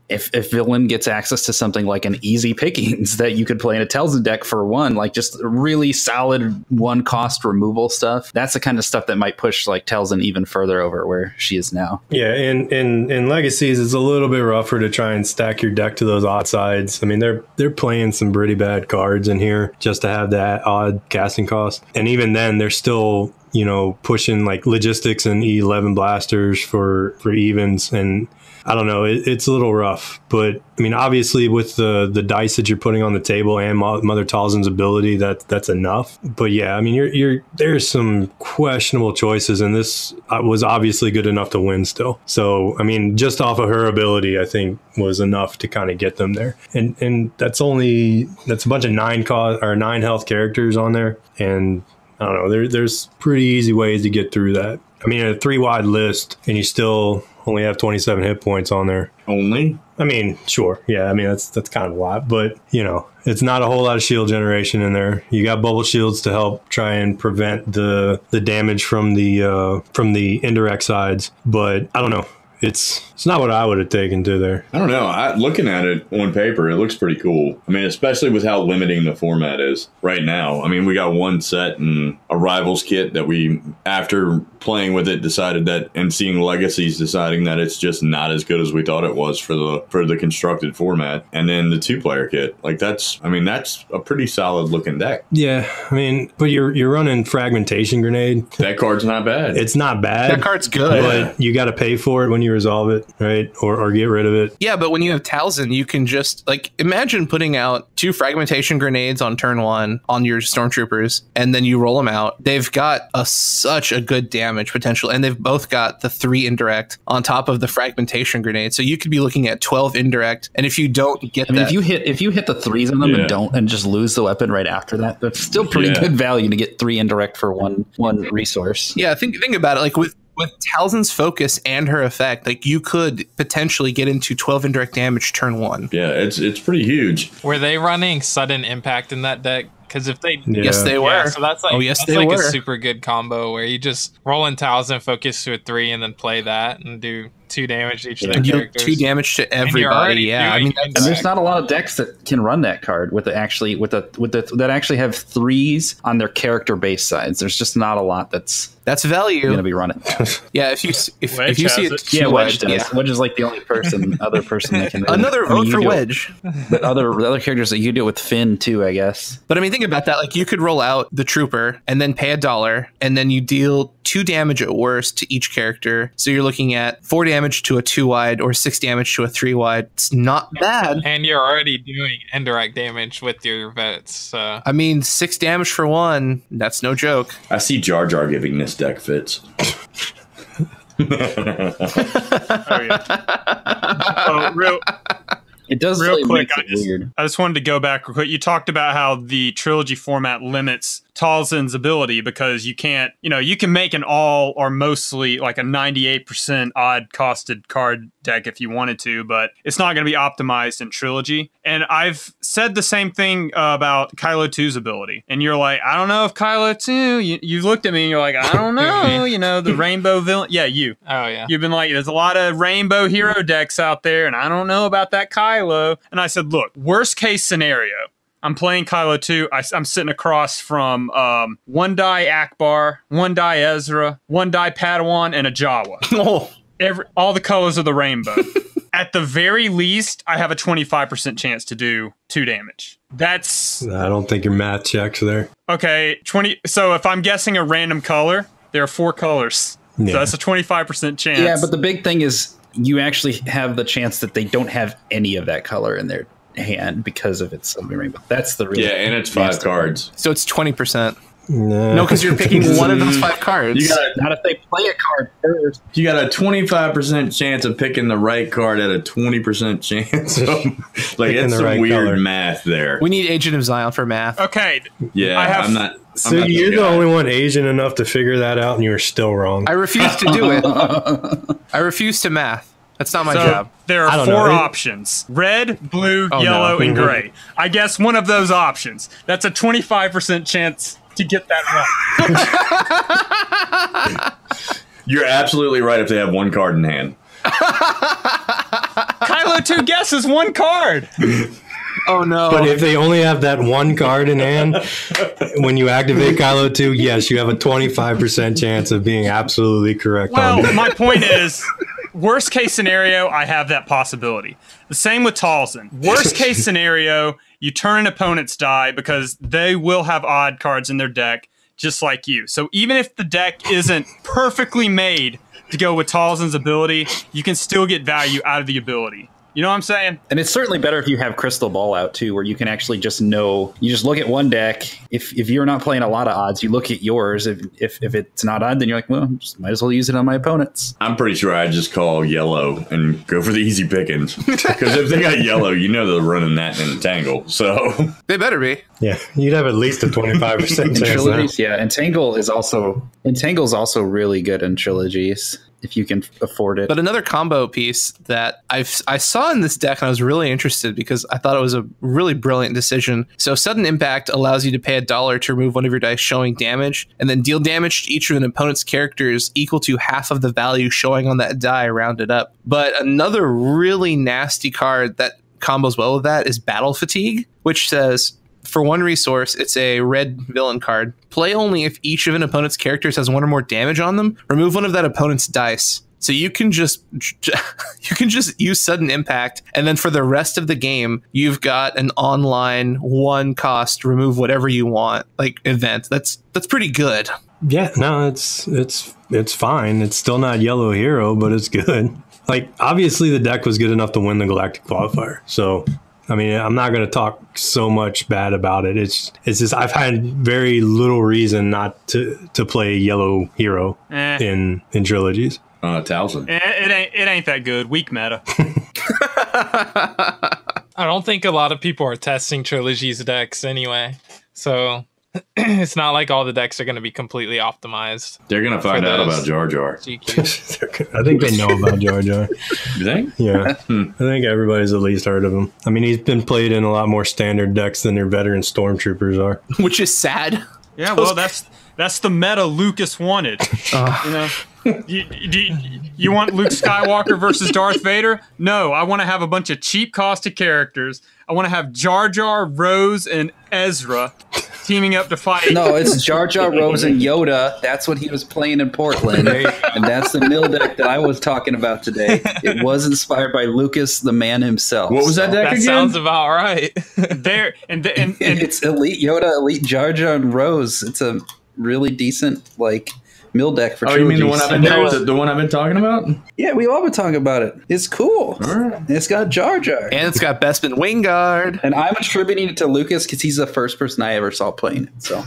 if villain gets access to something like an easy pickings that you could play in a Talzin deck for 1, like just really solid 1 cost removal stuff, that's the kind of stuff that might push like Talzin even further over where she is now. Yeah, in Legacies, it's a little bit rougher to try and stack your deck to those odd sides. I mean, they're playing some pretty bad cards in here just to have that odd casting cost, and even then, they're still pushing like logistics and E11 blasters for evens, and I don't know, it's a little rough. But I mean, obviously with the dice that you're putting on the table and Mother Talzin's ability, that's enough. But yeah, I mean, there's some questionable choices, and this was obviously good enough to win still. So I mean, just off of her ability, I think was enough to kind of get them there. And that's a bunch of 9 health characters on there, and I don't know, there's pretty easy ways to get through that. I mean, a 3-wide list, and you still only have 27 hit points on there. Only? I mean, sure. Yeah, I mean, that's kind of a lot. But, it's not a whole lot of shield generation in there. You got bubble shields to help try and prevent the damage from the indirect sides. But I don't know. It's not what I would have taken to there. I don't know. Looking at it on paper, it looks pretty cool. I mean, especially with how limiting the format is right now. I mean, we got 1 set and a Rivals kit that we, after playing with it, decided that, and seeing Legacies, deciding that it's just not as good as we thought it was for the constructed format. And then the 2-player kit. Like that's a pretty solid looking deck. Yeah, I mean, but you're running Fragmentation Grenade. That card's not bad. It's not bad. That card's good. But you got to pay for it when you resolve it, right? Or get rid of it. Yeah, but when you have Talzin, you can just imagine putting out 2 Fragmentation Grenades on turn 1 on your Stormtroopers, and then you roll them out. They've got such a good damage potential, and they've both got the 3 indirect on top of the Fragmentation Grenade. So you could be looking at 12 indirect, and if you don't get that, if you hit the 3s on them and just lose the weapon right after that, that's still pretty good value to get 3 indirect for one resource. Yeah, think about it. With Talzin's focus and her effect, you could potentially get into 12 indirect damage turn 1. Yeah, it's pretty huge. Were they running sudden impact in that deck? Because if they, yes, they were. Yeah, so that's like, a super good combo where you just roll in Talzin, focus to a 3, and then play that and do 2 damage to each of And their deal characters. 2 damage to And you're everybody. already Yeah, I doing mean, it. And there's not a lot of decks that can run that card that actually have 3s on their character base sides. There's just not a lot that's that's value. going to be running. Yeah, if you Wedge you see has it, it. Yeah, Wedge does. yeah. Wedge is like the only other person that can. Another I mean, vote you for do it- Wedge. But the other characters that you do it with Finn too, I guess. But I mean, think about that. Like, you could roll out the trooper and then pay $1, and then you deal 2 damage at worst to each character. So you're looking at 4 damage to a 2-wide or 6 damage to a 3-wide. It's not bad. And you're already doing indirect damage with your vets. So I mean, 6 damage for 1. That's no joke. I see Jar Jar giving this deck fits. Oh, yeah. Oh, It does real really quick, make it weird. I just wanted to go back real quick. You talked about how the trilogy format limits Talzin's ability because you can't, you can make an all or mostly like a 98% odd costed card deck if you wanted to, but it's not going to be optimized in Trilogy. And I've said the same thing about Kylo 2's ability. And you're like, I don't know if Kylo 2, you looked at me and you're like, I don't know, the rainbow villain. Yeah, you. oh yeah. You've been like, there's a lot of rainbow hero decks out there, and I don't know about that Kylo. And I said, look, worst case scenario, I'm playing Kylo 2. I'm sitting across from 1 die Akbar, 1 die Ezra, 1 die Padawan, and a Jawa. Oh, All the colors of the rainbow. At the very least, I have a 25% chance to do 2 damage. That's I don't think your math checks there. okay. 20. So if I'm guessing a random color, there are 4 colors. Yeah. So that's a 25% chance. Yeah, but the big thing is you actually have the chance that they don't have any of that color in their hand because of its rainbow. That's the real. Yeah, and it's 5 cards. so it's 20%. Nah. No, because you're picking one of those 5 cards. You got Not if they play a card first. a 25% chance of picking the right card at a 20% chance. Like, Picking it's the some right weird color. math there. We need Agent of Zion for math. Okay. Yeah, I have- I'm not. So I'm not you're the guy. only one Asian enough to figure that out, and you were still wrong. I refuse to do it. I refuse to math. That's not my So job. there I are don't 4 know. options: red, blue, Oh, yellow, no. and gray. I guess one of those options. That's a 25% chance to get that right. You're absolutely right if they have 1 card in hand. Kylo 2 guesses 1 card. Oh no. But if they only have that 1 card in hand, when you activate Kylo 2, yes, you have a 25% chance of being absolutely correct on Well, that. my point is, worst case scenario, I have that possibility. The same with Talzin. Worst case scenario, you turn an opponent's die because they will have odd cards in their deck, just like you. So even if the deck isn't perfectly made to go with Talzin's ability, you can still get value out of the ability. You know what I'm saying? And it's certainly better if you have Crystal Ball out too, where you can actually just know. You just look at one deck. If you're not playing a lot of odds, you look at yours. If it's not odd, then you're like, well, just might as well use it on my opponents. I'm pretty sure I'd just call yellow and go for the easy pickings. Because if they got yellow, they're running that in a tangle. So They better be. Yeah, you'd have at least a 25% chance now. Trilogies, yeah. Entangle's also really good in Trilogies if you can afford it. But another combo piece that I saw in this deck and I was really interested because I thought it was a really brilliant decision. So Sudden Impact allows you to pay $1 to remove one of your dice showing damage and then deal damage to each of an opponent's characters equal to half of the value showing on that die rounded up. But another really nasty card that combos well with that is Battle Fatigue, which says, for 1 resource, it's a red villain card. Play only if each of an opponent's characters has 1 or more damage on them. Remove one of that opponent's dice. So you can just use Sudden Impact, and then for the rest of the game, you've got an online 1 cost remove whatever you want like event. That's pretty good. Yeah, no, it's fine. It's still not Yellow Hero, but it's good. Like, obviously the deck was good enough to win the Galactic Qualifier. So, I mean, I'm not going to talk so much bad about it. It's just I've had very little reason not to play Yellow Hero in Trilogies. Towson. It ain't that good. Weak meta. I don't think a lot of people are testing Trilogy's decks anyway. So it's not like all the decks are going to be completely optimized. They're going to find out about Jar Jar. GQ. I think they know about Jar Jar. You think? Yeah. I think everybody's at least heard of him. I mean, he's been played in a lot more standard decks than their veteran stormtroopers are. Which is sad. Yeah, well, that's the meta Lucas wanted. You know? You want Luke Skywalker versus Darth Vader? No, I want to have a bunch of cheap costed characters. I want to have Jar Jar, Rose, and Ezra teaming up to fight. No, it's Jar Jar, Rose, and Yoda. That's what he was playing in Portland. And that's the mill deck that I was talking about today. It was inspired by Lucas, the man himself. What was that deck That again? sounds about right. There and It's Elite Yoda, Elite Jar Jar, and Rose. It's a really decent, like, mill deck for Oh, you mean Trilogies. the one I've been talking about? Yeah, we've all been talking about it. It's cool. All right. It's got Jar Jar. And it's got Bespin Wingard. And I'm attributing it to Lucas because he's the first person I ever saw playing it. So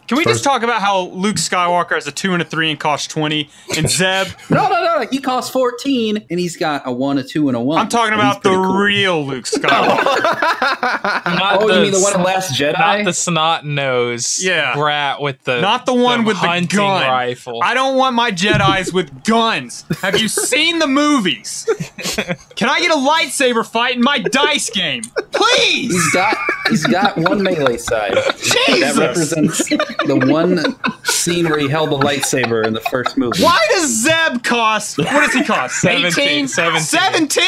can we just talk about how Luke Skywalker has a 2 and a 3 and costs 20, and Zeb? No. He costs 14, and he's got a 1, a 2, and a 1. I'm talking And about he's the pretty cool. real Luke Skywalker. Not You mean the one in Last Jedi? Not the snot nose brat with the Not the one with the hunting gun. rifle. I don't want my Jedis with guns. Have you seen the movies? Can I get a lightsaber fight in my dice game, please? He's got one melee side. Jesus! That represents the one scene where he held the lightsaber in the first movie. Why does Zeb cost? What does he cost? 17. 17?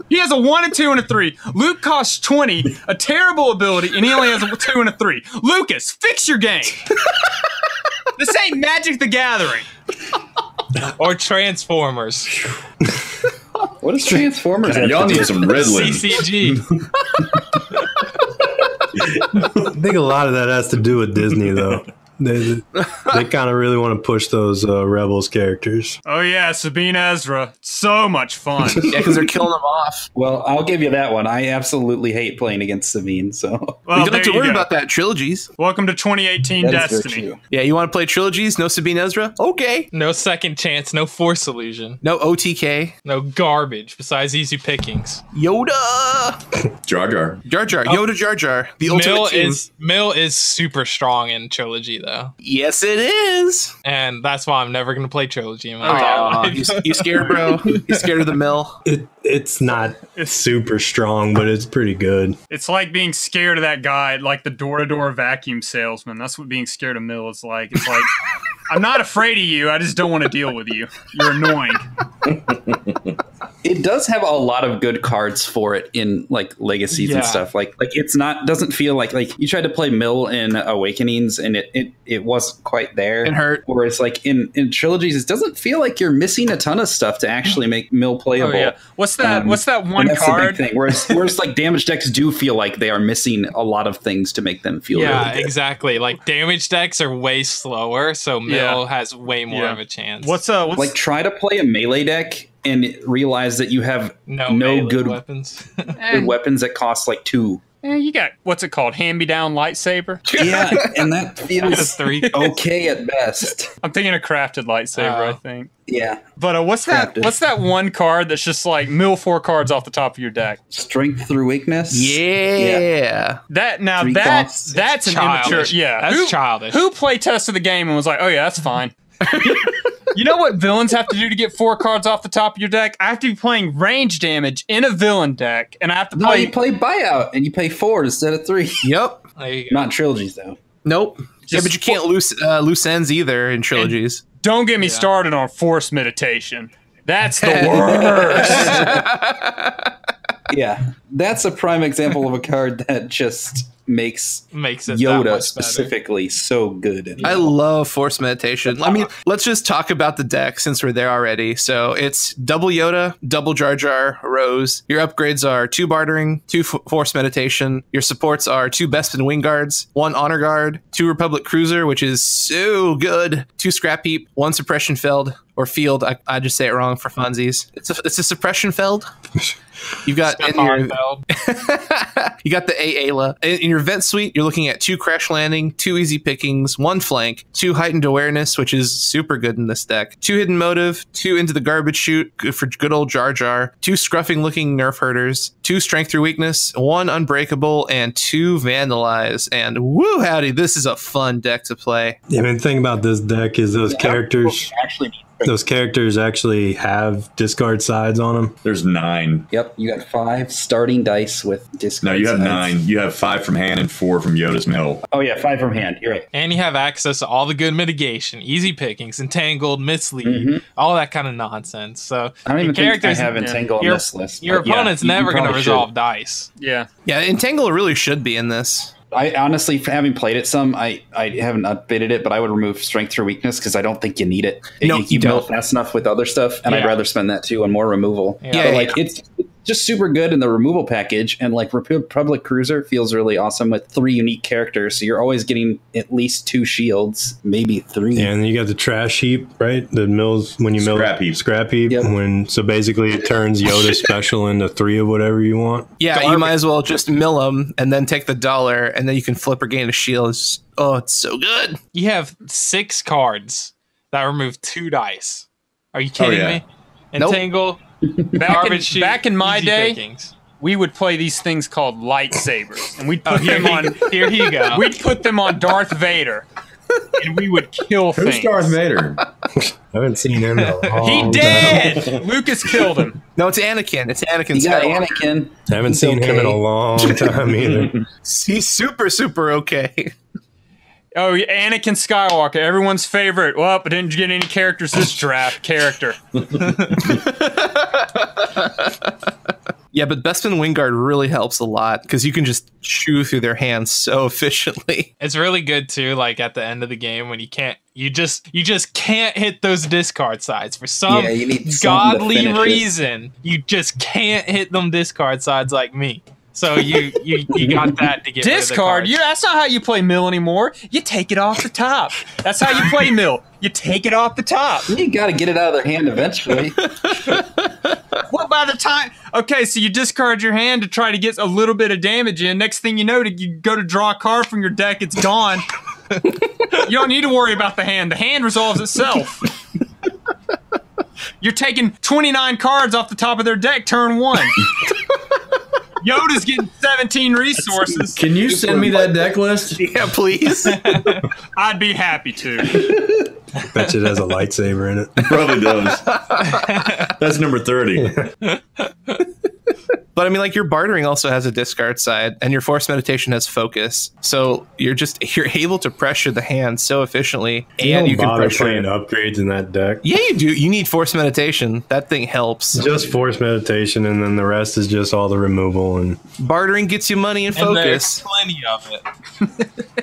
He has a 1, a 2, and a 3. Luke costs 20, a terrible ability, and he only has a 2 and a 3. Lucas, fix your game. This ain't Magic the Gathering. Or Transformers. What is Transformers? have Y'all to do need with some this? Ritalin. CCG. I think a lot of that has to do with Disney, though. They kind of really want to push those Rebels characters. Oh yeah, Sabine Ezra. So much fun. Yeah, because they're killing them off. Well, I'll give you that one. I absolutely hate playing against Sabine, so Well, You don't have there to you worry go. about that. Trilogies. Welcome to 2018 that is very Destiny. true. Yeah, you want to play Trilogies? No Sabine Ezra? Okay. No second chance, no force illusion, No OTK. no garbage besides easy pickings. Yoda. Jar Jar. Jar Jar. Yoda Jar Jar. The ultimate team. Mill is super strong in Trilogy though. Yes, it is. And that's why I'm never gonna play Trilogy in my Aw, life. you scared, bro? You scared of the mill? It's not super strong, but it's pretty good. It's like being scared of that guy, like the door-to-door vacuum salesman. That's what being scared of Mill is like. It's like, I'm not afraid of you. I just don't want to deal with you. You're annoying. it does have a lot of good cards for it in like legacies and stuff. Like it's not doesn't feel like you tried to play Mill in Awakenings and it wasn't quite there. It hurt. Whereas like in Trilogies, it doesn't feel like you're missing a ton of stuff to actually make Mill playable. Oh, yeah. What's that And one that's card? the big thing. Whereas like damage decks do feel like they are missing a lot of things to make them feel Yeah, really good. exactly. Like damage decks are way slower, so Mill has way more of a chance. What's like try to play a melee deck and realize that you have no melee good weapons? good weapons that cost like 2. You got what's it called? Hand-me-down lightsaber. Yeah, and that feels Three. okay at best. I'm thinking a crafted lightsaber. I think. Yeah, But what's that? Crafted. What's that one card that's just like mill 4 cards off the top of your deck? strength through weakness. Yeah. That now Three that's costs. an Childish. immature. Yeah, That's childish. Who play tested the game and was like, oh yeah, that's fine. You know what villains have to do to get 4 cards off the top of your deck? I have to be playing range damage in a villain deck, and I have to No, play. you play buyout and you play 4 instead of 3. Yep. There you go. Not trilogies though. Nope. Yeah, but you can't loose ends either in Trilogies. Don't get me started on force meditation. That's the worst. Yeah, that's a prime example of a card that just makes it that Yoda much specifically so good. In I love Force Meditation. I mean, let's just talk about the deck since we're there already. So it's double Yoda, double Jar Jar, Rose. Your upgrades are 2 Bartering, 2 Force Meditation. Your supports are 2 Bespin Wing Guards, 1 Honor Guard, 2 Republic Cruiser, which is so good, 2 Scrap Heap, 1 Suppression Feld, or Field. I just say it wrong for funsies. It's a Suppression Feld. You've got you got the Ayla. In your Vent Suite, you're looking at 2 Crash Landing, 2 Easy Pickings, 1 Flank, 2 Heightened Awareness, which is super good in this deck, 2 Hidden Motive, 2 Into the Garbage Chute, good for good old Jar Jar, 2 Scruffing Looking Nerf Herders, 2 Strength Through Weakness, 1 Unbreakable, and 2 Vandalize. And woo howdy, this is a fun deck to play. Yeah, I mean, the thing about this deck is those characters. actually need those characters actually have discard sides on them? There's 9. Yep, you got 5 starting dice with discard. No, you have sides. 9. You have 5 from hand and 4 from Yoda's mill. Oh yeah, 5 from hand. You're right. And you have access to all the good mitigation, easy pickings, entangled, mislead, all that kind of nonsense. So I don't even think I have yeah, entangle on this list. Your but yeah, opponent's you never going to probably resolve should. dice. Yeah. Yeah, Entangle really should be in this. I honestly, having played it some, I haven't updated it, but I would remove strength through weakness because I don't think you need it. No, you you mill don't. fast enough with other stuff, and I'd Yeah. rather spend that too on more removal. Yeah. But, like it's just super good in the removal package, and like Republic Cruiser feels really awesome with 3 unique characters, so you're always getting at least 2 shields, maybe 3. Yeah, and then you got the trash heap, right? The mills when you mill Scrap heap. Yep. So basically it turns Yoda special into 3 of whatever you want. Yeah, you might as well just mill them and then take the $1, and then you can flip or gain a shield. It's so good. You have 6 cards that remove 2 dice. Are you kidding yeah. me? Nope. Entangle, Back in my easy day, pickings. we would play these things called lightsabers, and we'd put them on. Here you go. We'd put them on Darth Vader, and we would kill Who's things. Darth Vader? I haven't seen him in a long He time. did. Lucas killed him. No, it's Anakin. It's Anakin. You got Skywalker. Anakin. I haven't seen him in a long time either. He's super, super okay. Oh, Anakin Skywalker, everyone's favorite. Well, but didn't get any characters this draft. Character. Yeah, but Bespin Wingard really helps a lot because you can just chew through their hands so efficiently. It's really good too. Like at the end of the game when you just can't hit those discard sides for some Yeah, you need something to godly finish it. reason. You just can't hit them discard sides like me. So you got that to get rid of the Discard? cards. Yeah, that's not how you play Mill anymore. You take it off the top. That's how you play Mill. You take it off the top. You got to get it out of their hand eventually. Well, by the time... Okay, so you discard your hand to try to get a little bit of damage in. Next thing you know, you go to draw a card from your deck, it's gone. You don't need to worry about the hand. The hand resolves itself. You're taking 29 cards off the top of their deck turn 1. Yoda's getting 17 resources. Can you send me that deck list? Yeah, please. I'd be happy to. Bet you it has a lightsaber in it. Probably does. That's number 30. But I mean, like, your bartering also has a discard side, and your force meditation has focus. So you're able to pressure the hand so efficiently, and you can bother pressure playing it. upgrades in that deck. Yeah, you do. You need force meditation. That thing helps. Just force meditation, and then the rest is just all the removal. And Bartering gets you money and And there's focus. plenty of it.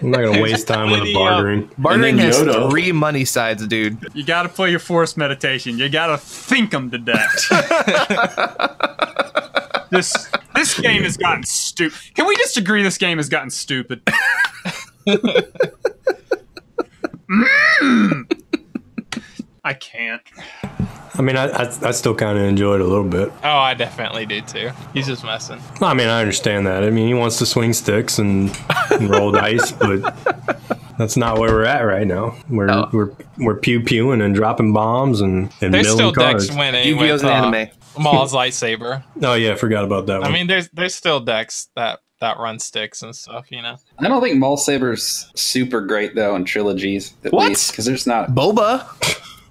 I'm not gonna waste time with a bartering. Bartering And then has Yoda. 3 money sides, dude. You got to play your force meditation. You got to think them to death. This game has gotten stupid. Can we just agree this game has gotten stupid? I can't. I mean, I still kind of enjoy it a little bit. Oh, I definitely do too. He's just messing. I mean, I understand that. I mean, he wants to swing sticks and roll dice, but that's not where we're at right now. We're pew pewing and dropping bombs and There's still milling cards. decks winning Yu-Gi-Oh's with an anime. Maul's lightsaber. Oh yeah, I forgot about that one. I mean, there's still decks that run sticks and stuff. You know. I don't think Maul Saber's super great though in trilogies. At What? least because there's not. Boba?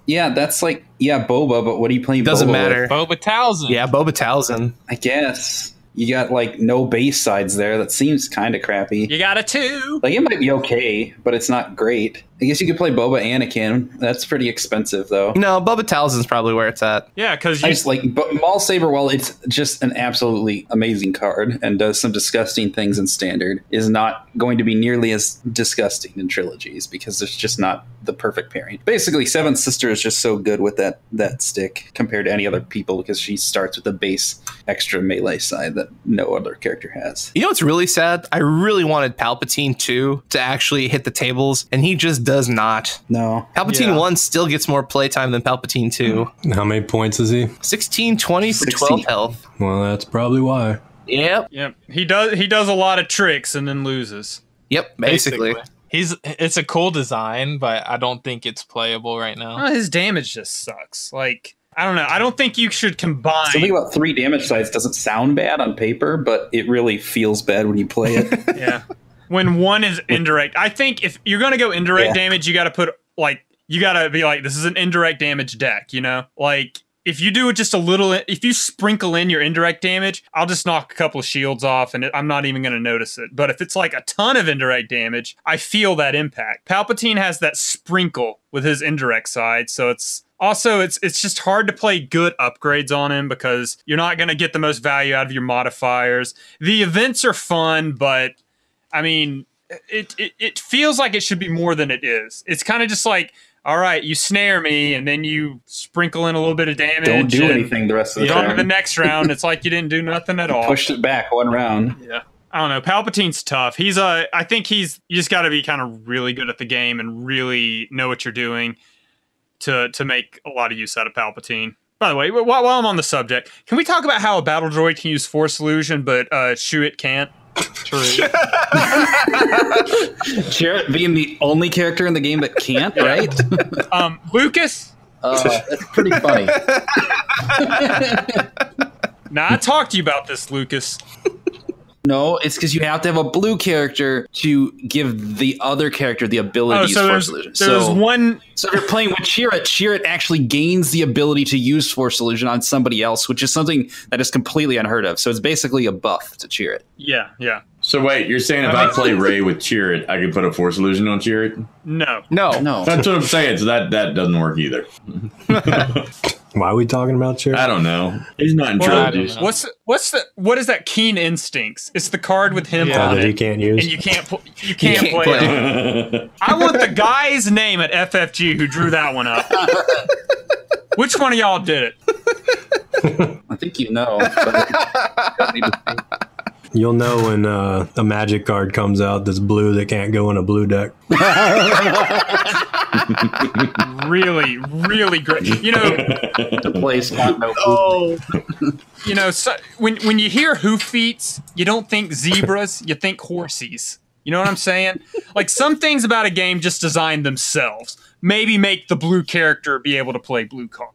Yeah, that's like Boba, but what are you playing? Doesn't Boba matter. with? Boba Townsend. Yeah, Boba Townsend. I guess you got like no base sides there. That seems kind of crappy. You got a 2. Like it might be okay, but it's not great. I guess you could play Boba Anakin. That's pretty expensive though. No, Boba Townsend's probably where it's at. Yeah, because I you just like Maul Saber. While it's just an absolutely amazing card and does some disgusting things in Standard, is not going to be nearly as disgusting in Trilogies because there's just not the perfect pairing. Basically, Seventh Sister is just so good with that stick compared to any other people because she starts with a base extra melee side that no other character has. You know what's really sad? I really wanted Palpatine 2 to actually hit the tables, and he just does not. No. Palpatine Yeah. 1 still gets more playtime than Palpatine 2. How many points is he? 16, 20 for 12 16. health. Well, that's probably why. Yep. Yep. He does a lot of tricks and then loses. Yep, basically. It's a cool design, but I don't think it's playable right now. Oh, his damage just sucks. Like, I don't know. I don't think you should combine. Something about 3 damage sides doesn't sound bad on paper, but it really feels bad when you play it. Yeah. When one is indirect. I think if you're going to go indirect Yeah. damage, you got to put, like, you gotta be like, this is an indirect damage deck, you know? Like, if you do it just a little, if you sprinkle in your indirect damage, I'll just knock a couple of shields off and I'm not even going to notice it. But if it's like a ton of indirect damage, I feel that impact. Palpatine has that sprinkle with his indirect side, so it's just hard to play good upgrades on him because you're not going to get the most value out of your modifiers. The events are fun, but I mean, it feels like it should be more than it is. It's kind of just like, all right, you snare me, and then you sprinkle in a little bit of damage. Don't do anything the rest of the turn. time. The next round, it's like you didn't do nothing at all. Pushed it back one round. Yeah. I don't know. Palpatine's tough. I think you just got to be kind of really good at the game and really know what you're doing to make a lot of use out of Palpatine. By the way, while I'm on the subject, can we talk about how a battle droid can use Force Illusion, but Chirrut can't? True. Chirrut being the only character in the game that can't, right? Lucas? That's pretty funny. Now, I talked to you about this, Lucas. No, it's because you have to have a blue character to give the other character the ability to use Force Illusion. So if you're playing with Chirrut actually gains the ability to use Force Illusion on somebody else, which is something that is completely unheard of. So it's basically a buff to Chirrut. Yeah. So wait, you're saying if I play Rey with Chirrut, I can put a Force Illusion on Chirrut? No. That's what I'm saying. So that doesn't work either. Why are we talking about Chirrut? I don't know. He's not in Trilogies. What is that? Keen Instincts. It's the card with him on that it. you can't use. And you can't play it. I want the guy's name at FFG who drew that one up. Which one of y'all did it? I think you know. But You'll know when a magic card comes out that's blue that can't go in a blue deck. Really, really great. You know, the place got no you know, so when you hear hoofbeats, you don't think zebras, you think horsies. You know what I'm saying? Like, some things about a game just design themselves. Maybe make the blue character be able to play blue cards.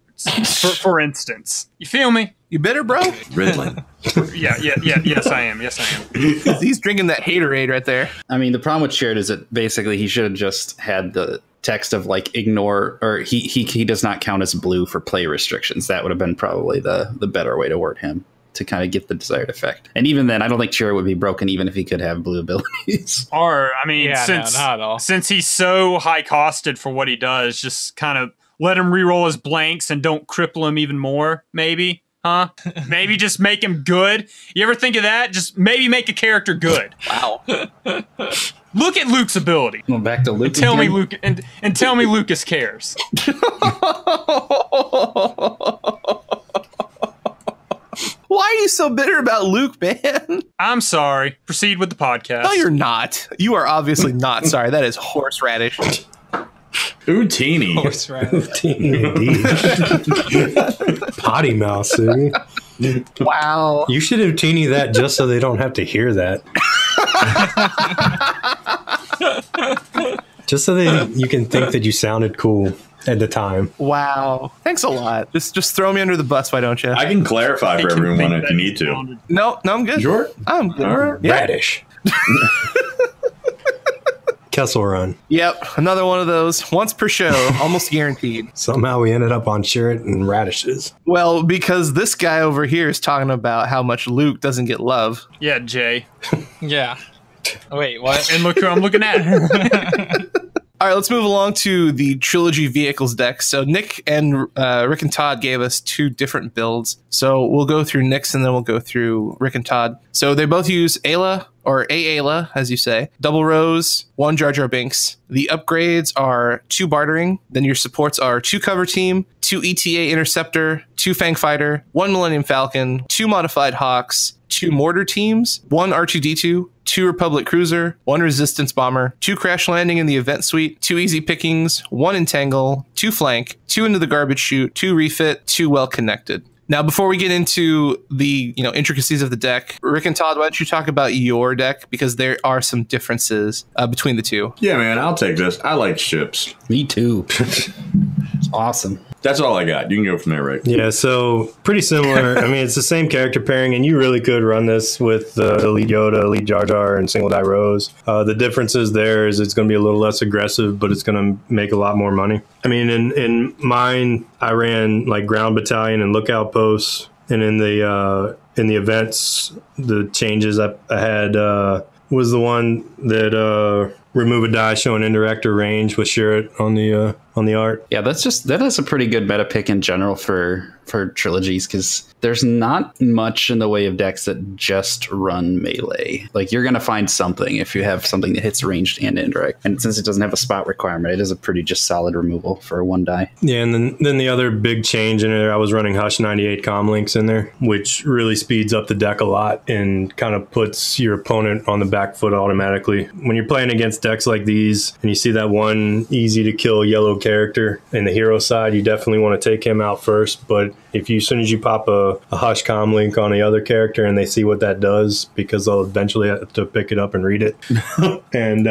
For instance. You feel me? You bitter, bro? Riddling. Yes, I am. He's drinking that haterade right there. I mean, the problem with Chirrut is that basically he should have just had the text of like ignore, or he does not count as blue for play restrictions. That would have been probably the better way to word him to kind of get the desired effect. And even then, I don't think Chirrut would be broken even if he could have blue abilities. Or, I mean, not at all. Since he's so high costed for what he does, just kind of let him reroll his blanks and don't cripple him even more, maybe. Huh? Maybe just make him good. You ever think of that? Just maybe make a character good. Wow. Look at Luke's ability. Well, back to Luke. And tell me Luke and tell me Lucas cares. Why are you so bitter about Luke, man? I'm sorry. Proceed with the podcast. No, you're not. You are obviously not sorry. That is horseradish. Ooh, teeny. Potty mouth, Sugi. Wow. You should have teeny that just so they don't have to hear that. Just so you can think that you sounded cool at the time. Wow. Thanks a lot. Just throw me under the bus, why don't you? I can clarify for everyone if you need to. No, I'm good. Sure? I'm good. Right. Yeah. Radish. Kessel Run. Yep, another one of those. Once per show, almost guaranteed. Somehow we ended up on Chirrut and radishes. Well, because this guy over here is talking about how much Luke doesn't get love. Yeah, Jay. Yeah. Wait, what? And look who I'm looking at. All right, let's move along to the Trilogy vehicles deck. So Nick and Rick and Todd gave us two different builds. So we'll go through Nick's and then we'll go through Rick and Todd. So they both use Ayla, or Ayla, as you say. Double Rose, 1 Jar Jar Binks. The upgrades are 2 Bartering. Then your supports are 2 Cover Team, 2 ETA Interceptor, 2 Fang Fighter, 1 Millennium Falcon, 2 Modified Hawks, 2 Mortar Teams, 1 R2-D2, 2 Republic Cruiser, 1 Resistance Bomber, 2 Crash Landing in the Event Suite, 2 Easy Pickings, 1 Entangle, 2 Flank, 2 Into the Garbage Chute, 2 Refit, 2 Well Connected. Now, before we get into the intricacies of the deck, Rick and Todd, why don't you talk about your deck? Because there are some differences between the two. Yeah, man, I'll take this. I like ships. Me too. Awesome. That's all I got. You can go from there, right? Yeah, so pretty similar. I mean, it's the same character pairing, and you really could run this with Elite Yoda, Elite Jar Jar, and Single Die Rose. The differences there is it's going to be a little less aggressive, but it's going to make a lot more money. I mean, in mine, I ran like Ground Battalion and Lookout Posts, and in the events, the changes I had was the one that remove a die showing indirect or range with Sherrod on the art. Yeah, that is a pretty good meta pick in general for trilogies, because there's not much in the way of decks that just run melee. Like, you're going to find something if you have something that hits ranged and indirect. And since it doesn't have a spot requirement, it is a pretty just solid removal for one die. Yeah, and then the other big change in there, I was running Hush 98 comlinks in there, which really speeds up the deck a lot and kind of puts your opponent on the back foot automatically. When you're playing against decks like these and you see that one easy to kill yellow character in the hero side, you definitely want to take him out first. But if you, as soon as you pop a Hush comlink on the other character and they see what that does, because they'll eventually have to pick it up and read it, and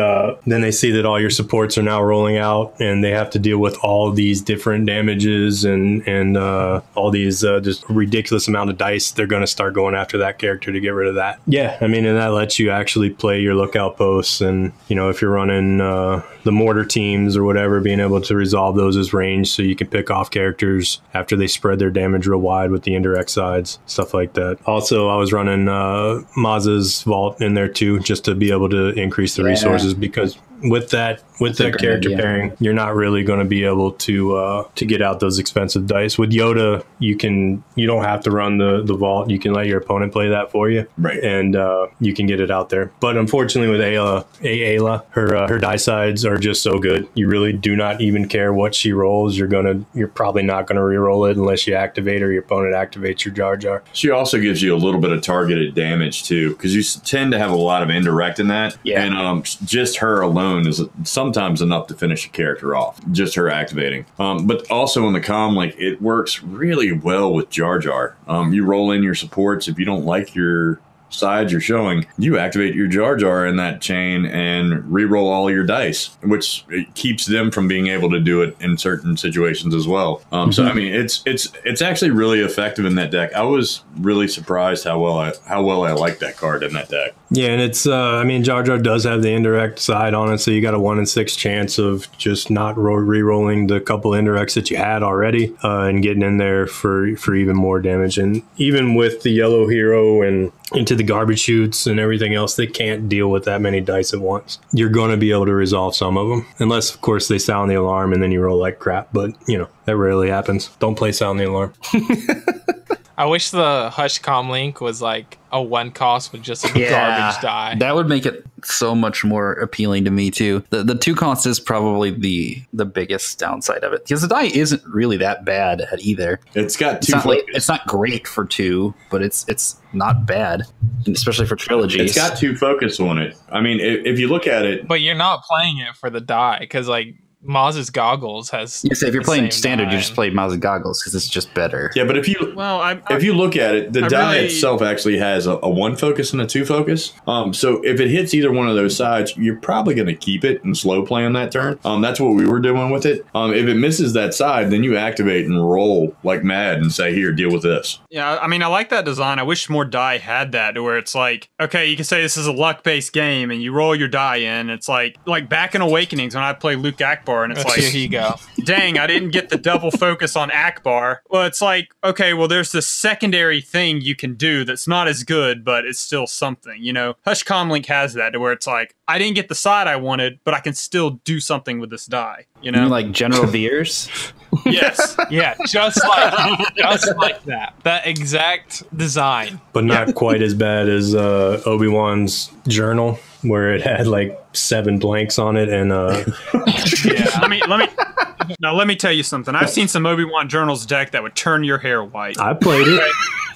then they see that all your supports are now rolling out and they have to deal with all these different damages and all these just ridiculous amount of dice, they're going to start going after that character to get rid of that. Yeah, I mean, and that lets you actually play your lookout posts, and you know, if you're running the mortar teams or whatever, being able to resolve those as range so you can pick off characters after they spread their damage real wide with the indirect sides, stuff like that. Also, I was running Maz's Vault in there too, just to be able to increase the resources, because with that character pairing, you're not really going to be able to get out those expensive dice. With Yoda, you don't have to run the vault. You can let your opponent play that for you, right? And you can get it out there. But unfortunately, with Ayla, her die sides are just so good. You really do not even care what she rolls. You're probably not gonna re-roll it unless you activate or your opponent activates your Jar Jar. She also gives you a little bit of targeted damage too, because you tend to have a lot of indirect in that. Yeah. And just her alone is sometimes enough to finish a character off, just her activating. But also in the comlink, it works really well with Jar Jar. You roll in your supports. If you don't like your sides you're showing, you activate your Jar Jar in that chain and re-roll all your dice, which it keeps them from being able to do it in certain situations as well. So I mean, it's actually really effective in that deck. I was really surprised how well I liked that card in that deck. Yeah, and it's I mean, Jar Jar does have the indirect side on it, so you got a 1 in 6 chance of just not re-rolling the couple indirects that you had already and getting in there for even more damage. And even with the yellow hero and into the garbage chutes and everything else, they can't deal with that many dice at once. You're going to be able to resolve some of them, unless of course they sound the alarm and then you roll like crap, but you know, that rarely happens. Don't play sound the alarm. I wish the Hush comlink was like a 1 cost with just a garbage die. That would make it so much more appealing to me too. The 2 cost is probably the biggest downside of it, because the die isn't really that bad at either. It's got 2 it's not great for 2, but it's not bad, especially for trilogies. It's got 2 focus on it. I mean, if you look at it, but you're not playing it for the die, because like Maz's Goggles has. You say if you're playing standard, you just play Maz's Goggles because it's just better. Yeah, but if you look at it, the die itself actually has a 1 focus and a 2 focus. So if it hits either one of those sides, you're probably going to keep it and slow play on that turn. That's what we were doing with it. If it misses that side, then you activate and roll like mad and say, "Here, deal with this." Yeah, I mean, I like that design. I wish more die had that, to where it's like, okay, you can say this is a luck-based game, and you roll your die in. It's like back in Awakenings when I play Luke Akbar. And it's like, here you go. Dang, I didn't get the double focus on Akbar. Well, it's like, okay, well, there's this secondary thing you can do that's not as good, but it's still something, you know? Hush comlink has that, to where it's like, I didn't get the side I wanted, but I can still do something with this die, you know? You mean like General Veers? Yes. Yeah, just like that. That exact design. But not quite as bad as Obi-Wan's journal, where it had like 7 blanks on it and yeah. Let me tell you something. I've seen some Obi-Wan journals deck that would turn your hair white. I played it.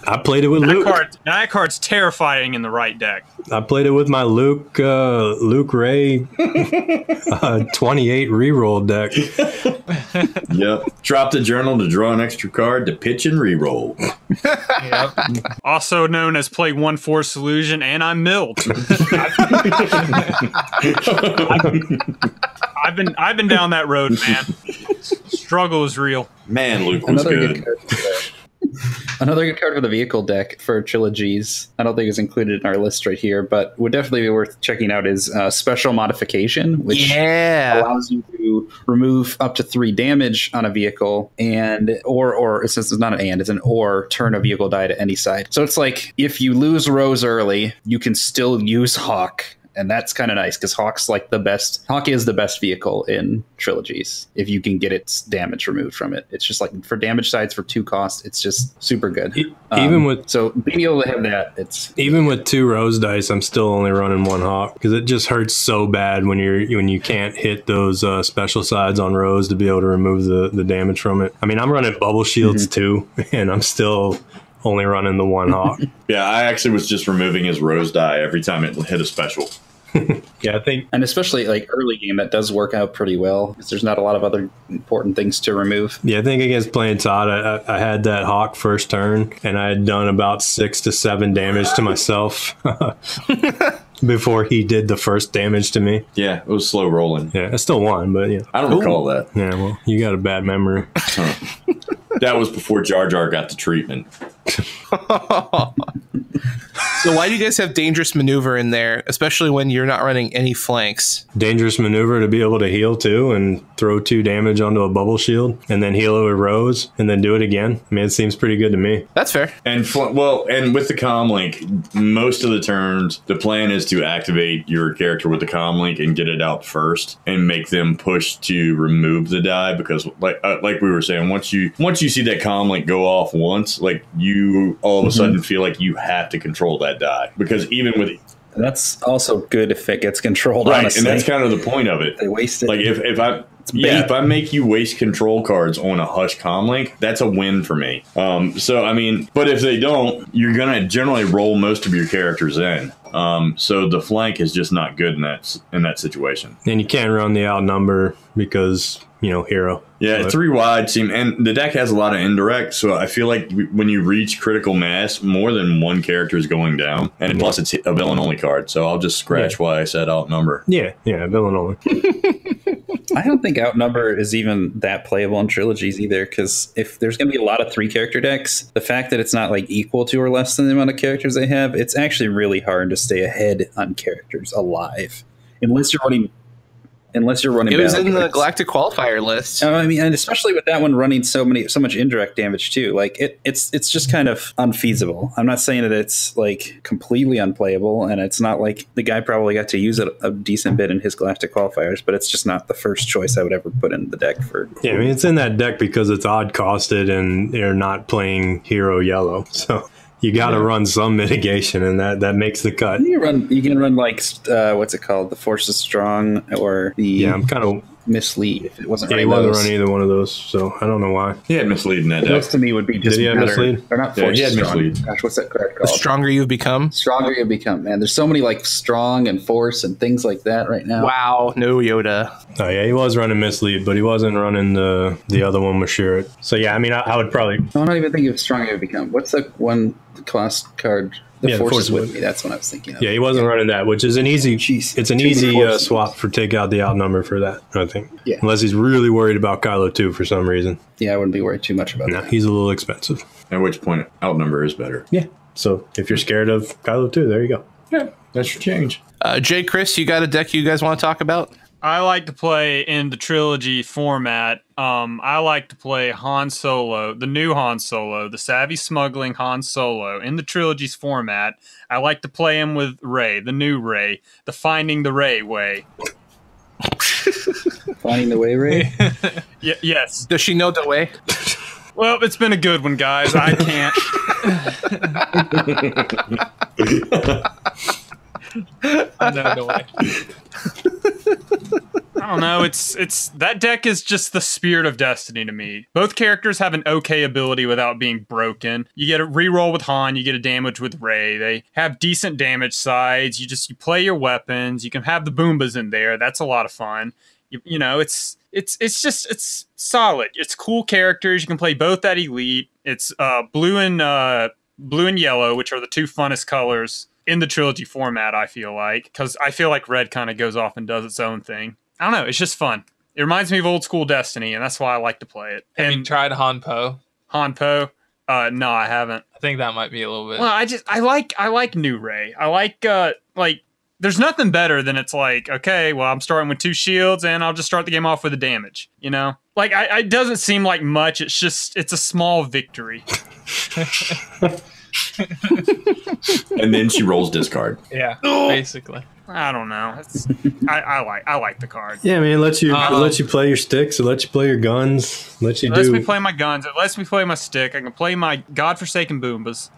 I played it with Luke. That card's terrifying in the right deck. I played it with my Luke Ray 28 reroll deck. Yep. Drop the journal to draw an extra card to pitch and reroll. Yep. Also known as play 1 Force Illusion, and I'm milled. I've been down that road, man. struggle is real. Man, Luke was good. Another good card for the vehicle deck for Trilogies. I don't think it's included in our list right here, but would definitely be worth checking out is Special Modification, which allows you to remove up to 3 damage on a vehicle and or it's not an and, it's an or turn a vehicle die to any side. So it's like if you lose Rose early, you can still use Hawk. And that's kind of nice because Hawk is the best vehicle in Trilogies if you can get its damage removed from it. It's just like for damage sides for 2 costs, it's just super good. So being able to have that, it's even with 2 Rose dice, I'm still only running 1 Hawk because it just hurts so bad when you can't hit those special sides on Rose to be able to remove the damage from it. I mean, I'm running bubble shields too, and I'm still only running the 1 Hawk. Yeah, I actually was just removing his Rose die every time it hit a special. Yeah, I think, and especially like early game, that does work out pretty well because there's not a lot of other important things to remove. Yeah, I think against playing Todd, I had that Hawk first turn, and I had done about 6 to 7 damage to myself before he did the first damage to me. Yeah, it was slow rolling. Yeah, I still won, but yeah, I don't recall that. Yeah, well, you got a bad memory. That was before Jar Jar got the treatment. So why do you guys have Dangerous Maneuver in there, especially when you're not running any flanks? Dangerous Maneuver to be able to heal too and throw 2 damage onto a bubble shield and then heal it with Rose and then do it again. I mean, it seems pretty good to me. That's fair. And and with the comm link, most of the turns, the plan is to activate your character with the comm link and get it out first and make them push to remove the die because, like we were saying, once you see that comm link go off once, like you all of a sudden feel like you have to control that die because even with that's also good if it gets controlled, right, honestly. and that's kind of the point of it. They waste it. Like if I make you waste control cards on a Hush comm link, that's a win for me. So I mean, but if they don't, you're gonna generally roll most of your characters in. So the flank is just not good in that situation. And you can't run the outnumber because hero. Yeah, 3 wide seem, and the deck has a lot of indirect, so I feel like when you reach critical mass, more than one character is going down, and plus it's a villain only card, so I'll just scratch why I said outnumber. Yeah, villain only. I don't think Outnumber is even that playable in Trilogies either, because if there's going to be a lot of 3-character decks, the fact that it's not like equal to or less than the amount of characters they have, it's actually really hard to stay ahead on characters alive, unless you're running. It was in the Galactic Qualifier list. I mean, and especially with that one running so much indirect damage too. Like it's just kind of unfeasible. I'm not saying that it's like completely unplayable, and it's not like the guy probably got to use it a decent bit in his Galactic Qualifiers, but it's just not the first choice I would ever put in the deck for. Yeah, I mean it's in that deck because it's odd costed and they're not playing hero yellow, so. You got to run some mitigation, and that makes the cut. You can run like what's it called, the Force is Strong, or the I'm kind of Mislead. If it wasn't, he wasn't running either one of those, so I don't know why. He had Mislead in that deck. Those to me would be just. Did he have Mislead? They're not Force he had Strong. Mislead. Gosh, what's that card called? The Stronger You've Become. Stronger You've Become. Man, there's so many like Strong and Force and things like that right now. Wow, no Yoda. Oh yeah, he was running Mislead, but he wasn't running the other one with Shirt. So yeah, I mean, I would probably. I'm not even thinking of Stronger You've Become. What's the one class card? The Force is with me. That's what I was thinking of. Yeah, he wasn't running that, which is an easy. It's an easy swap for take out the outnumber for that. I think. Yeah. Unless he's really worried about Kylo 2 for some reason. Yeah, I wouldn't be worried too much about that. He's a little expensive. At which point, outnumber is better. Yeah. So if you're scared of Kylo 2, there you go. Yeah, that should change. Jay, Chris, you got a deck you guys want to talk about? I like to play in the Trilogy format. I like to play Han Solo, the new Han Solo, the Savvy Smuggling Han Solo in the Trilogy's format. I like to play him with Rey, the new Rey, the Finding the Rey way. Finding the way, Rey? Yes. Does she know the way? Well, it's been a good one, guys. I can't. I know the way. I don't know. It's that deck is just the Spirit of Destiny to me. Both characters have an okay ability without being broken. You get a reroll with Han, you get a damage with Rey. They have decent damage sides. You play your weapons. You can have the Boombas in there. That's a lot of fun. You know, it's solid. It's cool characters. You can play both at Elite. It's blue and yellow, which are the 2 funnest colors in the Trilogy format, I feel like, because I feel like red kind of goes off and does its own thing. I don't know. It's just fun. It reminds me of old school Destiny, and that's why I like to play it. Have you And tried Hanpo? Hanpo, no, I haven't. I think that might be a little bit. Well, I like New Ray. I like there's nothing better than it's like, okay, well, I'm starting with 2 shields and I'll just start the game off with a damage, you know? Like, it doesn't seem like much. It's a small victory. And then she rolls discard. Yeah, basically. I don't know. I like the card. Yeah, man, it lets you play your sticks, it lets you play your guns, it lets me play my guns, it lets me play my stick, I can play my godforsaken Boombas.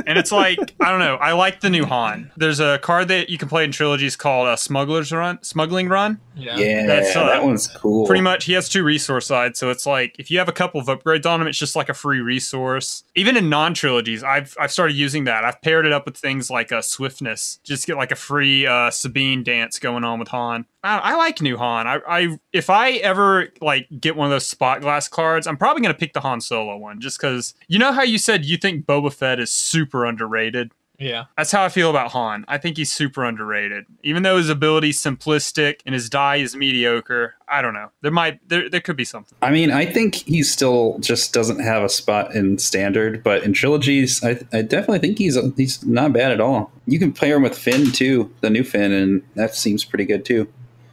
And it's like, I don't know, I like the new Han. There's a card that you can play in Trilogies called Smuggling Run. Yeah, that one's cool. Pretty much, he has 2 resource sides, so it's like, if you have a couple of upgrades on him, it's just like a free resource. Even in non-Trilogies, I've started using that. I've paired it up with things like Swiftness, just get like a free Sabine dance going on with Han. I like new Han. If I ever like get one of those spot glass cards, I'm probably gonna pick the Han Solo one, just because you know how you said you think Boba Fett is super underrated. Yeah, that's how I feel about Han. I think he's super underrated, even though his ability's simplistic and his die is mediocre. I don't know. There could be something. I mean, I think he still just doesn't have a spot in standard, but in Trilogies, I definitely think he's not bad at all. You can pair him with Finn too, the new Finn, and that seems pretty good too.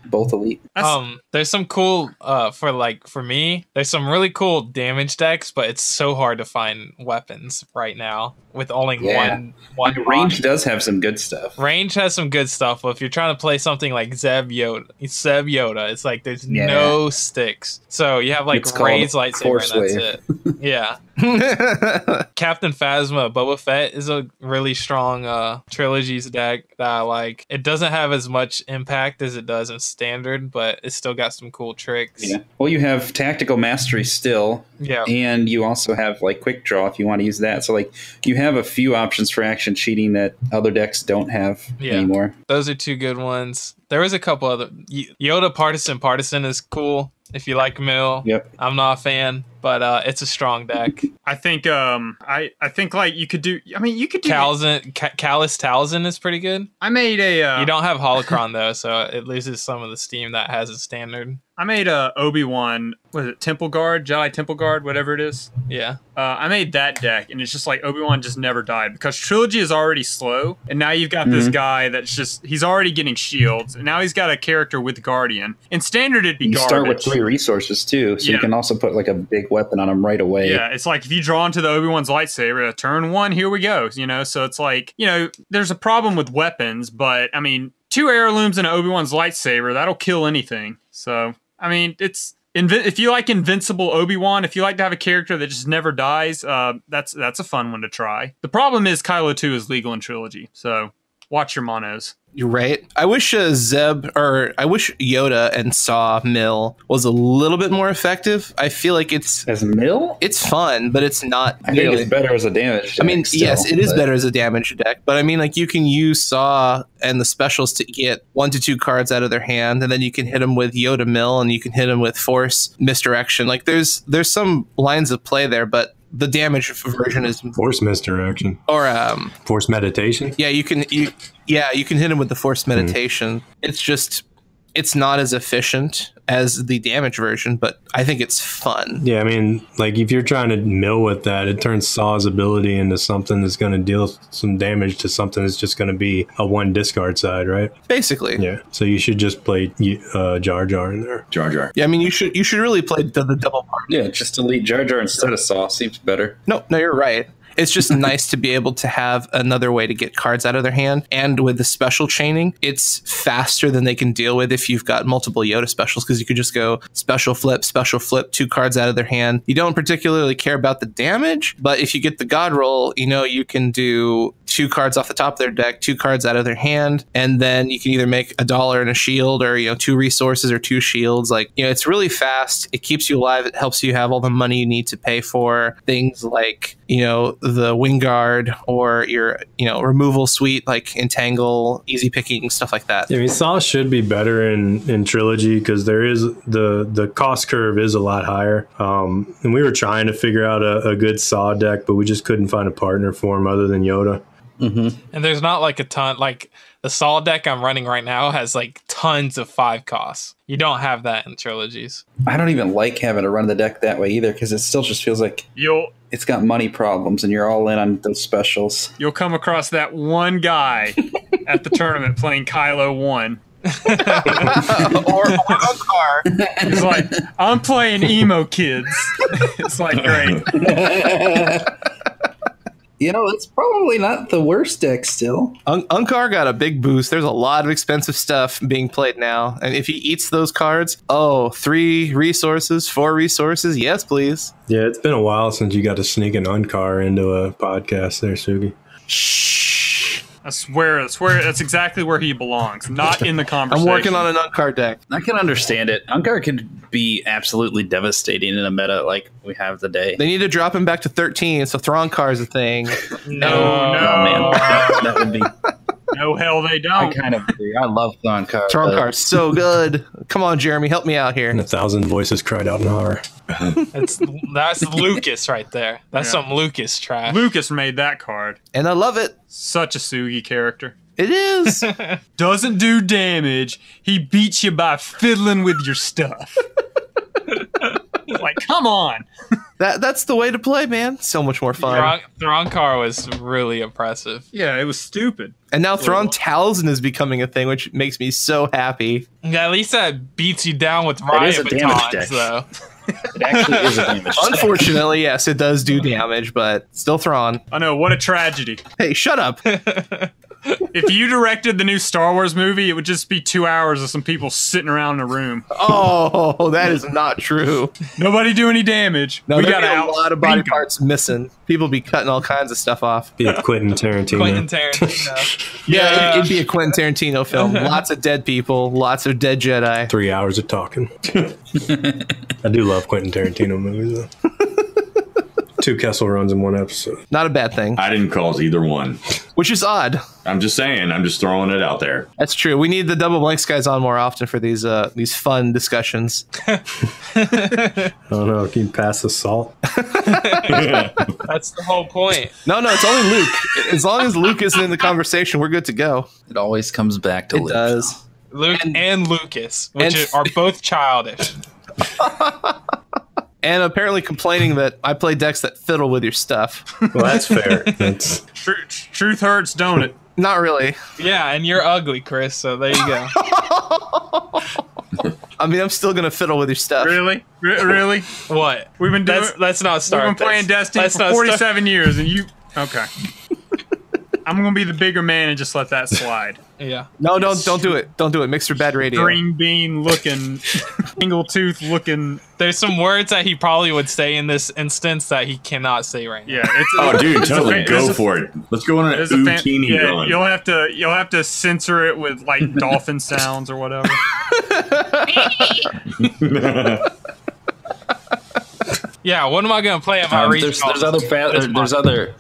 Both elite. There's some cool for me, there's some really cool damage decks, but it's so hard to find weapons right now with only one range does have some good stuff. Range has some good stuff, but if you're trying to play something like Zeb Yoda, it's like there's no sticks. So you have like Rey's lightsaber and that's it. Yeah. Captain Phasma Boba Fett is a really strong Trilogies deck that I like. It doesn't have as much impact as it does in standard, but it's still got some cool tricks. Yeah. Well, you have tactical mastery still. Yeah. And you also have like quick draw if you want to use that. So like you have a few options for action cheating that other decks don't have anymore. Those are 2 good ones. There was a couple other Yoda Partisan is cool. If you like Mill, I'm not a fan, but it's a strong deck. I think I think like you could do Callus Talzin is pretty good. I made a you don't have Holocron though, so it loses some of the steam that has in standard. I made a Obi-Wan, what is it, Temple Guard, Jedi Temple Guard, whatever it is. Yeah. I made that deck, and it's just like Obi-Wan just never died, because Trilogy is already slow, and now you've got this guy that's just, he's already getting shields, and now he's got a character with Guardian. In Standard, it'd be garbage. You start with 3 resources, too, so you can also put like a big weapon on him right away. Yeah, it's like if you draw into the Obi-Wan's lightsaber, turn 1, here we go, you know? So it's like, you know, there's a problem with weapons, but, I mean, 2 heirlooms and Obi-Wan's lightsaber, that'll kill anything, so... I mean, if you like Invincible Obi-Wan, if you like to have a character that just never dies, that's a fun one to try. The problem is Kylo 2 is legal in Trilogy, so watch your monos. You're right. I wish Yoda and Saw Mill was a little bit more effective. I feel like it's Mill. It's fun, but it's not. I think it's better as a damage deck. I mean, yes, it is better as a damage deck, but I mean, like you can use Saw and the specials to get 1 to 2 cards out of their hand, and then you can hit them with Yoda Mill, and you can hit them with Force Misdirection. Like there's some lines of play there, but the damage version is Force Misdirection or Force Meditation. Yeah, you can hit him with the Force Meditation. It's not as efficient as the damage version, but I think it's fun. Yeah, I mean, like if you're trying to mill with that, it turns Saw's ability into something that's going to deal some damage to something that's just going to be a 1 discard side, right? Basically. Yeah. So you should just play Jar Jar in there. Jar Jar. Yeah, I mean, you should really play the double part. Yeah, just delete Jar Jar instead of Saw seems better. No, you're right. It's just nice to be able to have another way to get cards out of their hand. And with the special chaining, it's faster than they can deal with if you've got multiple Yoda specials, because you could just go special flip, 2 cards out of their hand. You don't particularly care about the damage, but if you get the God roll, you know, you can do 2 cards off the top of their deck, 2 cards out of their hand, and then you can either make $1 and a shield, or, you know, 2 resources or 2 shields. Like, you know, it's really fast. It keeps you alive. It helps you have all the money you need to pay for things like, you know, the Wingard or your, you know, removal suite like Entangle, easy picking, stuff like that. Yeah, I mean, Saw should be better in Trilogy because there is the cost curve is a lot higher. And we were trying to figure out a good Saw deck, but we just couldn't find a partner for him other than Yoda. And there's not like a ton, like the Saul deck I'm running right now has like tons of 5 costs. You don't have that in Trilogies. I don't even like having to run the deck that way either, because it still just feels like it's got money problems and you're all in on those specials. You'll come across that one guy at the tournament playing Kylo 1. or car. He's like, I'm playing emo kids. It's like, great. You know, it's probably not the worst deck still. Unkar got a big boost. There's a lot of expensive stuff being played now. And if he eats those cards, 3 resources, 4 resources, yes, please. Yeah, it's been a while since you got to sneak an Unkar into a podcast there, Sugi. Shh. I swear, that's exactly where he belongs. Not in the conversation. I'm working on an Unkar deck. I can understand it. Unkar can be absolutely devastating in a meta like we have today. They need to drop him back to 13, so Throncar is a thing. No, man. That would be... No, hell they don't. I kind of agree. I love Throncar. Throncar's so good. Come on, Jeremy, help me out here. And 1,000 voices cried out in horror. That's Lucas right there. That's some Lucas trash. Lucas made that card. And I love it. Such a Sugi character. It is. Doesn't do damage. He beats you by fiddling with your stuff. Like, come on. That's the way to play, man. So much more fun. Throncar was really impressive. Yeah, it was stupid. And now Thrawn Talisman is becoming a thing, which makes me so happy. Yeah, at least that beats you down with riot batons, though. It actually is a damage deck. Unfortunately, yes, it does do damage, but still Thrawn. I know, what a tragedy. Hey, shut up. If you directed the new Star Wars movie, it would just be 2 hours of some people sitting around in a room. Oh, that is not true. Nobody do any damage. No, we there got a lot of body parts missing. People be cutting all kinds of stuff off. Be a Quentin Tarantino. Yeah, it'd be a Quentin Tarantino film. Lots of dead people, lots of dead Jedi. 3 hours of talking. I do love Quentin Tarantino movies, though. 2 Kessel runs in 1 episode. Not a bad thing. I didn't cause either one. Which is odd. I'm just saying. I'm just throwing it out there. That's true. We need the Double Blanks guys on more often for these fun discussions. I don't know. Can you pass the salt? That's the whole point. No, it's only Luke. As long as Luke isn't in the conversation, we're good to go. It always comes back to Luke. It does. Luke and Lucas, which are both childish. And apparently complaining that I play decks that fiddle with your stuff. Well, that's fair. That's... Truth hurts, don't it? Not really. Yeah, and you're ugly, Chris, so there you go. I mean, I'm still going to fiddle with your stuff. Really? Really? What? We've been doing... Let's not start. We've been playing Destiny for 47 years, and you... Okay. I'm going to be the bigger man and just let that slide. Yeah. No, don't do it. Don't do it. Mix for bad radio. Green bean looking, single tooth looking. There's some words that he probably would say in this instance that he cannot say right now. Yeah. Dude, totally go for it. Let's go on an Utini run. You'll have to censor it with like dolphin sounds or whatever. Yeah, what am I going to play at my regional? There's other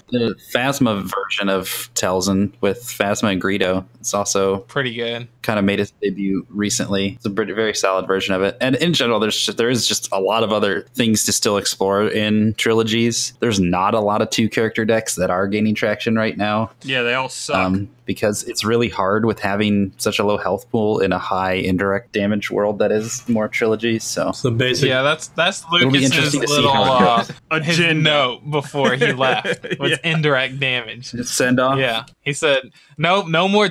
Phasma version of Telzin with Phasma and Greedo. It's also pretty good. Kind of made its debut recently. It's a very solid version of it. And in general, there is just a lot of other things to still explore in Trilogies. There's not a lot of 2-character decks that are gaining traction right now. Yeah, they all suck. Because it's really hard with having such a low health pool in a high indirect damage world that is more Trilogies. So basic. Yeah, that's Lucas's little his note before he left was indirect damage. Just send off. Yeah, he said no more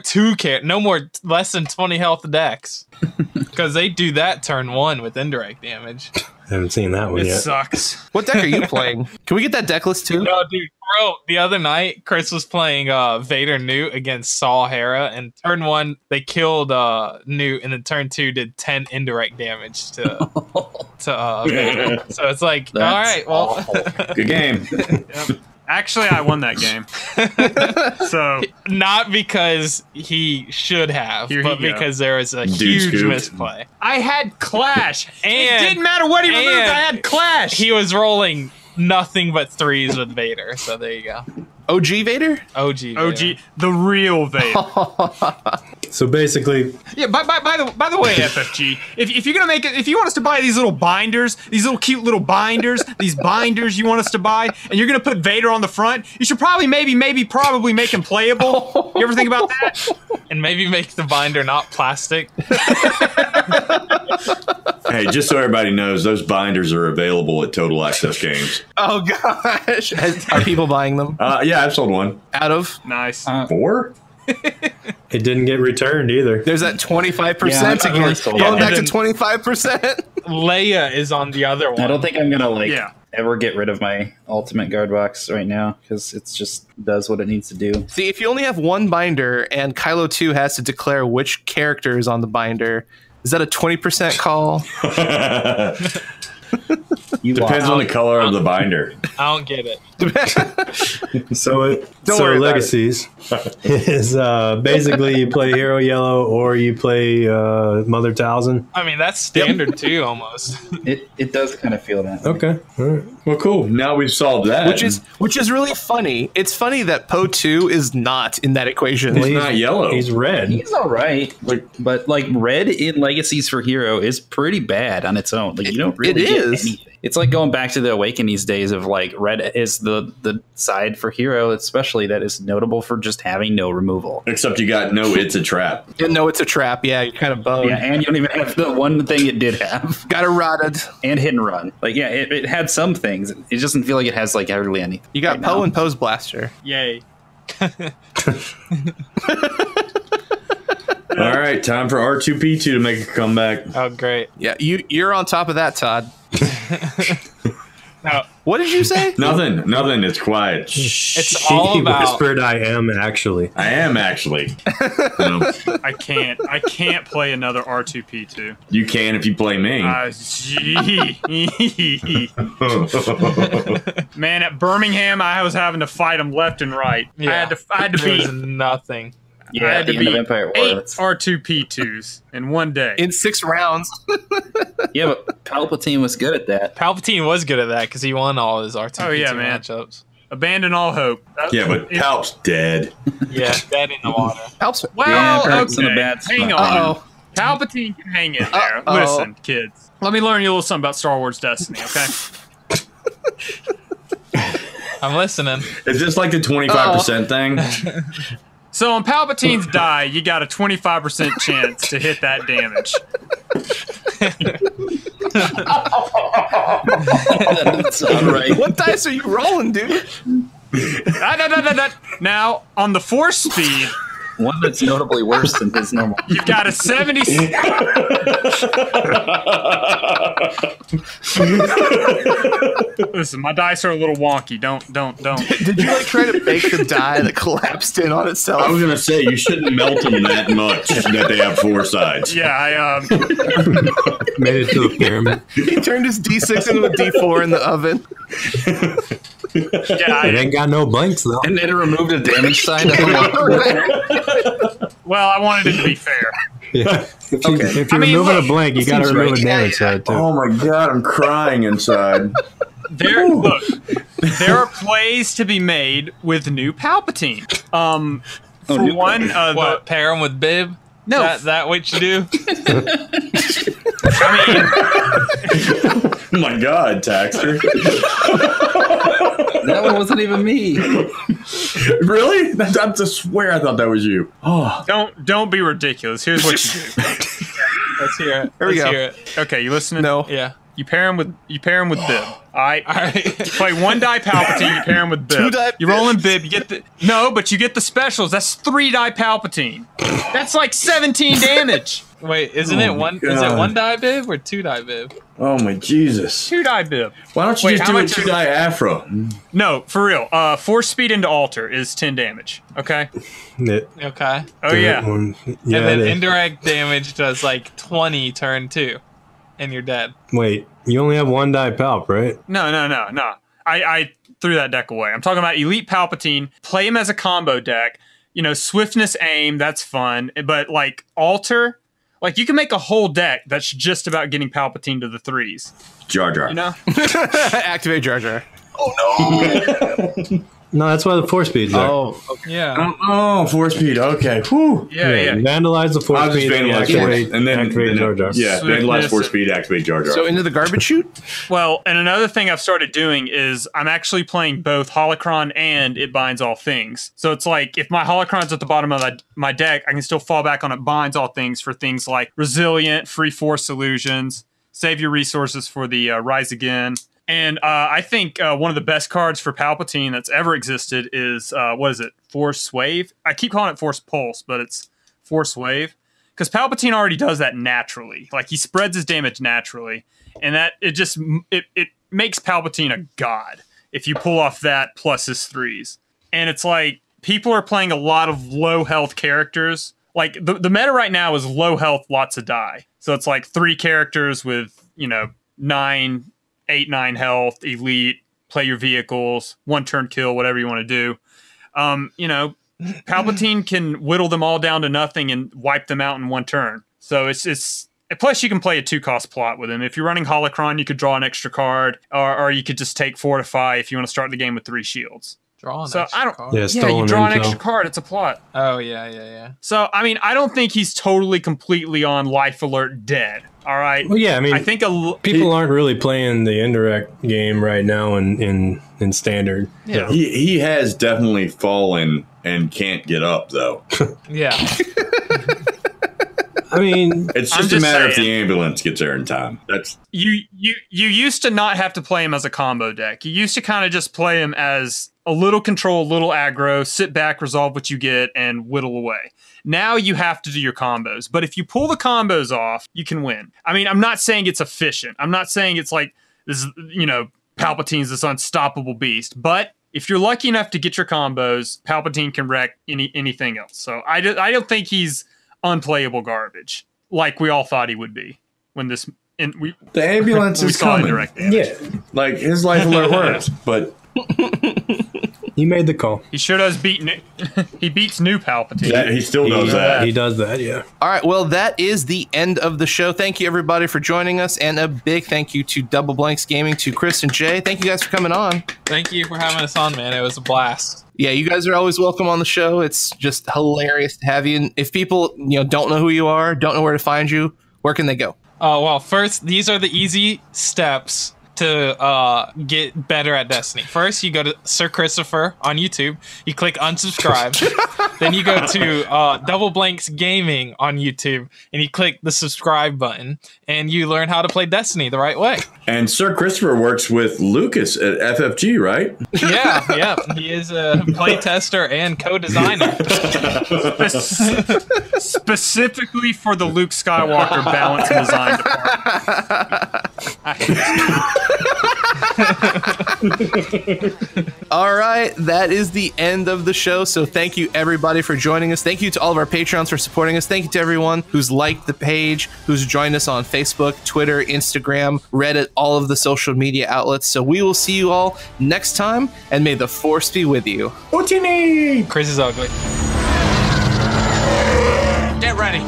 no more less than 20 health decks because they do that turn 1 with indirect damage. I haven't seen that one yet. It sucks. What deck are you playing? Can we get that deck list too? No, dude, bro. The other night, Chris was playing Vader Newt against Saul Hera, and turn 1 they killed Newt, and then turn 2 did 10 indirect damage to Vader. So it's like, all right, well, good game. Yep. Actually, I won that game. So not because he should have, but because there was a huge misplay. I had Clash, and it didn't matter what he removed. I had Clash. He was rolling nothing but 3s with Vader. So there you go. OG Vader? OG, the real Vader. So basically, Yeah. By the way, FFG, if you're gonna make it, if you want us to buy these little binders, these little cute little binders, these binders you want us to buy, and you're gonna put Vader on the front, you should probably probably make him playable. You ever think about that? And maybe make the binder not plastic. Hey, just so everybody knows, those binders are available at Total Access Games. Oh gosh, are people buying them? Yeah, I've sold one. Out of Nice. 4? it didn't get returned either. there's that 25% Yeah, I've again. already sold Going one. back to And 25%. Leia is on the other one. I don't think I'm gonna Yeah. ever get rid of my ultimate guard box right now because it's just does what it needs to do. See, if you only have one binder and Kylo 2 has to declare which character is on the binder, is that a 20% call? Depends on the color of the binder. I don't get it. So Don't worry about Legacies is basically you play Hero Yellow or you play Mother Talzin. I mean, that's standard too, almost. It does kind of feel that. Okay. All right. Well, cool. Now we've solved that. which is really funny. It's funny that Poe 2 is not in that equation. He's not yellow. He's red. He's all right, but red in Legacies for Hero is pretty bad on its own. Like you don't really it get is. anything. It's like going back to the Awakenings days of like red is the side for Hero, especially that is notable for just having no removal. Except you got no, it's a trap. And no, it's a trap. Yeah, you're kind of boned. Yeah, and you don't even have the one thing it did have, Got it rotted. and hit and run. Like yeah, it had some things. It doesn't feel like it has like hardly anything. You got right Poe now. and Poe's blaster. Yay. All right, time for R2P2 to make a comeback. Oh, great. Yeah, you're on top of that, Todd. No, What did you say? Nothing. It's quiet. it's all He about. whispered, "I am actually." I am actually. No, I can't play another R2P2. you can if you play me. Man, at Birmingham, I was having to fight them left and right. Yeah. I had to There beat was nothing. I Yeah, had at to the end of beat Empire War. 8 That's- R2P2s in one day. In 6 rounds. Yeah, but Palpatine was good at that. Palpatine was good at that because he won all his R2 Oh, yeah, man. matchups. Abandon all hope. Yeah, but Palp's dead. Yeah, dead in the water. Helps. Well, Yeah, Palp's in a okay. bad Hang spot. on. Uh-oh. Palpatine can hang in there. Uh-oh. Listen, kids. Let me learn you a little something about Star Wars Destiny, okay? I'm listening. Is this like the 25% thing? So on Palpatine's die, you got a 25% chance to hit that damage. That's all right. What dice are you rolling, dude? Now, on the force speed, One that's notably worse than his normal. you've got a 70. Listen, my dice are a little wonky. Don't. Did you like try to bake the die that collapsed in on itself? I was gonna say you shouldn't melt them that much that they have 4 sides. Yeah, I Made it to a pyramid. He turned his D6 into a D4 in the oven. yeah, It ain't got no blanks though. And then it removed a damage sign. well, I wanted it to be fair. Yeah. If you're I mean, removing look, a blank, you got to seems remove right. a damage side too. Oh my god, I'm crying inside. There are plays to be made with new Palpatine. For new one, What, pair him with Bib? No. That what you do? Oh my god, Taxter. That one wasn't even me. Really? I swear I thought that was you. Oh, don't be ridiculous. Here's what you do. Let's hear it. Here we Let's go. hear it. Okay, you listening? No. Yeah. You pair him with Bib. All right. All right. You play 1 die Palpatine. You pair him with Bib. 2 die You roll in Bib. You get the but you get the specials. That's 3 die Palpatine. That's like 17 damage. Wait, isn't it one? Is it God. 1 die Bib or 2 die Bib? oh my Jesus. 2 die Bib. Why don't you Wait, just how do a much- 2-die Afro? No, for real. Force speed into altar is 10 damage. Okay. Okay. Oh yeah. Yeah, And then it is. indirect damage does like 20 turn 2, and you're dead. Wait, you only have 1 die palp, right? No. I threw that deck away. I'm talking about Elite Palpatine. Play him as a combo deck. You know, swiftness, aim, that's fun. But like altar, like you can make a whole deck that's just about getting Palpatine to the 3s. Jar Jar. You know? Activate Jar Jar. No, that's why the 4-speed's there. Oh, okay. Yeah. Oh, 4-speed. Okay. Whew. Yeah. You vandalize the I'll just 4-speed vandalize and activate Jar Jar. Yeah, vandalize 4-speed, activate Jar Jar. So into the garbage chute? Well, and another thing I've started doing is I'm actually playing both Holocron and It Binds All Things. So it's like if my Holocron's at the bottom of my deck, I can still fall back on It Binds All Things for things like Resilient, Free Force Illusions, save your resources for the Rise Again. And I think one of the best cards for Palpatine that's ever existed is, what is it, Force Wave? I keep calling it Force Pulse, but it's Force Wave. Because Palpatine already does that naturally. Like, he spreads his damage naturally. And that, it makes Palpatine a god if you pull off that plus his 3s. And it's like, people are playing a lot of low health characters. Like, the meta right now is low health, lots of die. So it's like 3 characters with, 8-9 health, elite, play your vehicles, 1-turn kill, whatever you want to do. Palpatine can whittle them all down to nothing and wipe them out in 1 turn. So it's plus you can play a 2-cost plot with him. If you're running Holocron, you could draw an extra card, or you could just take Fortify if you want to start the game with 3 shields. Draw an extra card. Yeah, you draw an extra card. It's a plot. Oh, yeah. So, I mean, I don't think he's totally completely on life alert dead. All right. Well, yeah, I mean, I think people aren't really playing the indirect game right now in standard. Yeah. He has definitely fallen and can't get up, though. Yeah. I mean, It's just a matter if the ambulance gets there in time. That's you used to not have to play him as a combo deck. You used to kind of just play him as a little control, little aggro, sit back, resolve what you get, and whittle away. Now you have to do your combos. But if you pull the combos off, you can win. I mean, I'm not saying it's efficient. I'm not saying it's like this, Palpatine's this unstoppable beast. But if you're lucky enough to get your combos, Palpatine can wreck anything else. So I don't think he's unplayable garbage like we all thought he would be when the ambulance is coming. Direct damage. yeah, Like, his life alert works, but he made the call. He sure does he beats new Palpatine. he still does that. He does that, yeah. All right, well, that is the end of the show. Thank you, everybody, for joining us, and a big thank you to Double Blanks Gaming, to Chris and Jay. Thank you guys for coming on. Thank you for having us on, man. It was a blast. Yeah, you guys are always welcome on the show. It's just hilarious to have you. And if people, don't know who you are, don't know where to find you, where can they go? Well, first, these are the easy steps to get better at Destiny. First, you go to Sir Christopher on YouTube. You click unsubscribe. Then you go to Double Blanks Gaming on YouTube, and you click the subscribe button, and you learn how to play Destiny the right way. And Sir Christopher works with Lucas at FFG, right? Yeah. He is a playtester and co-designer. Specifically for the Luke Skywalker balance and design department. All right, that is the end of the show. So thank you, everybody, for joining us. Thank you to all of our Patreons for supporting us. Thank you to everyone who's liked the page, who's joined us on Facebook, Twitter, Instagram, Reddit, all of the social media outlets. So we will see you all next time, and may the Force be with you. Utini! Chris is ugly. Get ready.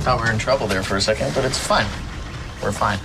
Thought we were in trouble there for a second, but it's fine. We're fine.